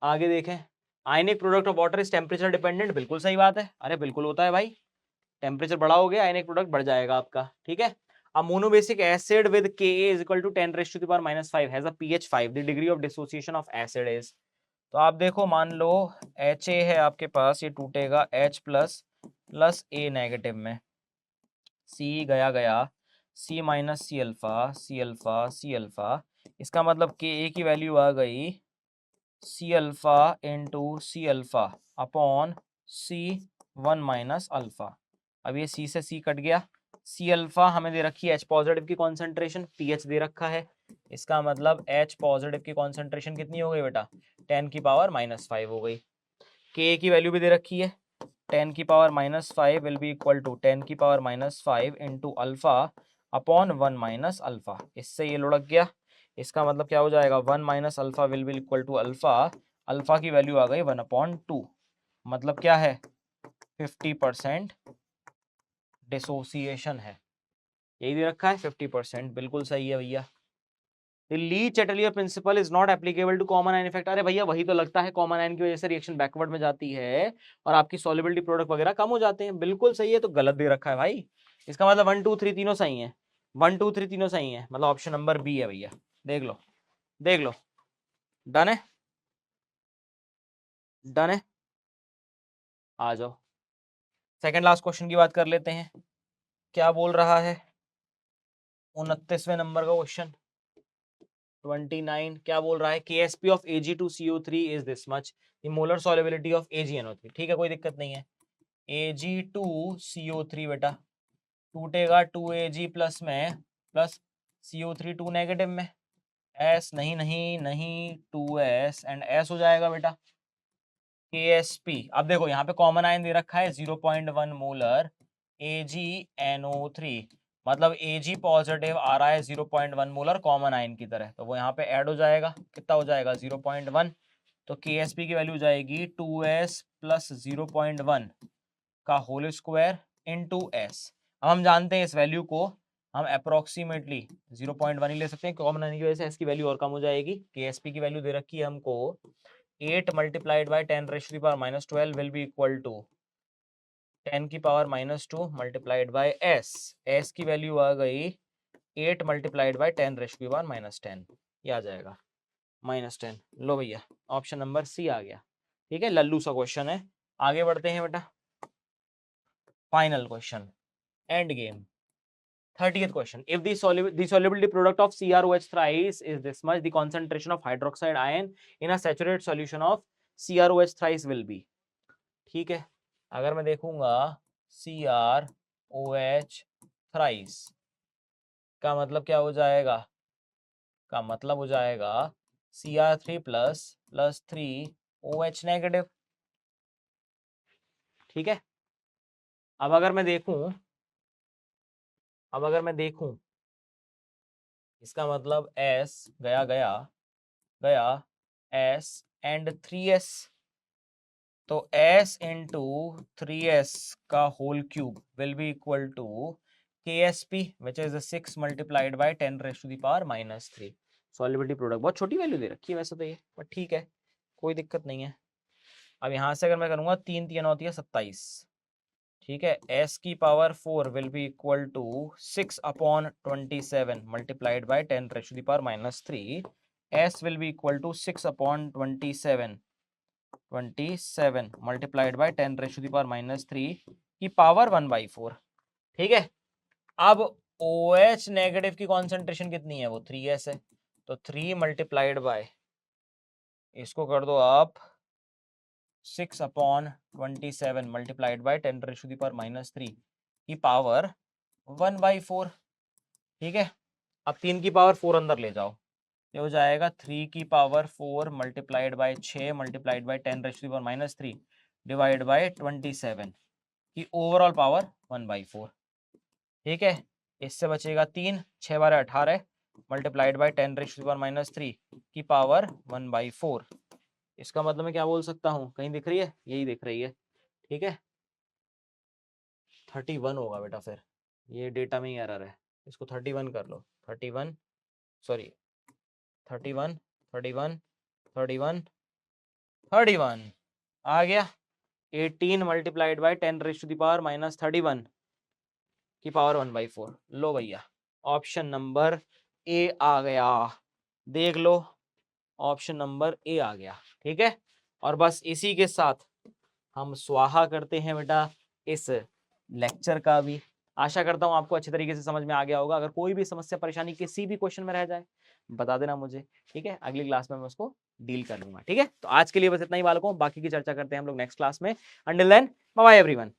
आगे देखें, आयनिक product of water is temperature dependent, बिल्कुल सही बात है, अरे बिल्कुल होता है भाई, टेम्परेचर बढ़ा हो गया आयनिक प्रोडक्ट बढ़ जाएगा आपका, ठीक है। A monoBasic acid with Ka is equal to 10 raised to the power minus 5 has a pH 5. The degree of dissociation of acid is, तो आप देखो मान लो Ha है आपके पास, ये टूटेगा H plus plus A negative में, C गया गया, C minus C alpha C alpha C alpha, इसका मतलब Ka की वैल्यू आ गई C alpha into C alpha upon C1 minus alpha. अब ये C से C कट गया, सी अल्फा हमें दे रखी है H पॉजिटिव की कॉन्सेंट्रेशन, pH दे रखा है, इसका मतलब H पॉजिटिव की कॉन्सेंट्रेशन कितनी हो गई बेटा, 10 की पावर माइनस 5 हो गई। K की वैल्यू भी दे रखी है, 10 की power minus 5 will be equal to 10 की power minus 5 into alpha upon 1 minus alpha, इससे ये लुढ़क गया, इसका मतलब क्या हो जाएगा 1 minus alpha will be equal to alpha, alpha की वैल्यू आ गई 1/2, मतलब क्या है 50% डिसोसिएशन है, यही दे रखा है 50%, बिल्कुल सही है भैया। Le Chatelier principle is not applicable to common ion effect, अरे भैया वही तो लगता है, कॉमन आयन की वजह से रिएक्शन बैकवर्ड में जाती है और आपकी सॉल्युबिलिटी प्रोडक्ट वगैरह कम हो जाते हैं, बिल्कुल सही है, तो गलत दे रखा है भाई, इसका मतलब 1 2 3 तीनों सही है, 1 2 3 तीनों सही है, मतलब ऑप्शन नंबर बी है भैया, देख लो देख लो, डन है, डन है, आ जाओ सेकंड लास्ट क्वेश्चन की बात कर लेते हैं, क्या बोल रहा है 29वें नंबर का क्वेश्चन 29 क्या बोल रहा है, KSP of Ag2CO3 is this much, the molar solubility of AgNO3, ठीक है कोई दिक्कत नहीं है, Ag2CO3 बेटा टूटेगा 2Ag प्लस में प्लस CO3 2 नेगेटिव में, S नहीं नहीं नहीं 2S एंड S हो जाएगा बेटा KSP, अब देखो यहाँ पे कॉमन आयन दे रखा है 0.1 मोलर AgNO3, मतलब Ag पॉजिटिव आ रहा है 0.1 मोलर कॉमन आयन की तरह, तो वो यहाँ पे ऐड हो जाएगा, कितना हो जाएगा 0.1, तो KSP की वैल्यू जाएगी 2S प्लस 0.1 का होल स्क्वायर इनटू S। अब हम जानते हैं इस वैल्यू को हम अप्रोक्सीमेटली 0.1 ही ले सकते हैं, कॉमन आने की वजह से S की वैल्यू और कम हो जाएगी, KSP की वैल्यू दे रखी है हमको 8 multiplied by 10 raise to the power minus 12 will be equal to 10 की power minus 2 multiplied by S की वैल्यू आ गई 8 multiplied by 10 raise to the power minus 10, ये आ जाएगा -10, लो भैया ऑप्शन नंबर सी आ गया, ठीक है, लल्लू सा क्वेश्चन है। आगे बढ़ते हैं बेटा, final question, end game, 30th question, if the solubility product of CrOH thrice is this much, the concentration of hydroxide ion in a saturated solution of CrOH thrice will be, ठीक है, अगर मैं देखूंगा CrOH thrice का मतलब क्या हो जाएगा, का मतलब हो जाएगा Cr3 plus plus 3OH negative, ठीक है। अब अगर मैं देखूं, अब अगर मैं देखूं इसका मतलब S गया गया गया S एंड 3S, तो S इंटू 3S का whole cube will be equal to KSP which is 6 multiplied by 10 raise to the power minus 3, solubility product बहुत छोटी वैल्यू दे रखी है वैसे तो ये, बट ठीक है कोई दिक्कत नहीं है। अब यहाँ से अगर मैं करूँगा 3 3 होती है 27, ठीक है, S की power 4 will be equal to 6 upon 27 multiplied by 10 raise to the power minus 3, S will be equal to 6 upon 27 multiplied by 10 raise to the power minus 3 की पावर 1/4, ठीक है। अब OH नेगेटिव की कॉन्सेंट्रेशन कितनी है, वो 3S है, तो 3 मल्टीप्लाइड बाय, इसको कर दो आप 6 upon 27 multiplied by 10 raise to the power minus 3 की पावर 1/4, ठीक है। अब 3 की पावर 4 अंदर ले जाओ, ये हो जाएगा 3 की power 4 multiplied by 6 multiplied by 10 raise to the power minus 3 divide by 27 की ओवरऑल पावर 1/4, ठीक है। इससे बचेगा 3, 6 बार 18 multiplied by 10 raise to the power minus 3 की पावर 1/4, इसका मतलब मैं क्या बोल सकता हूँ, कहीं दिख रही है, यही दिख रही है, ठीक है 31 होगा बेटा, फिर ये डेटा में ही एरर है। इसको 31 कर लो, 31 सॉरी 31 31 31 31 आ गया। 18 मल्टीप्लाइड बाई 10⁻⁻31 की पावर 1/4। लो भैया ऑप्शन नंबर ए आ गया, देख लो ऑप्शन नंबर ए आ गया। ठीक है, और बस इसी के साथ हम स्वाहा करते हैं बेटा इस लेक्चर का भी। आशा करता हूं आपको अच्छे तरीके से समझ में आ गया होगा। अगर कोई भी समस्या परेशानी किसी भी क्वेश्चन में रह जाए बता देना मुझे, ठीक है, अगली क्लास में मैं उसको डील कर लूंगा। ठीक है, तो आज के लिए बस इतना ही बालकों, बाकी की चर्चा करते हैं हम लोग नेक्स्ट क्लास में। Until then bye bye everyone.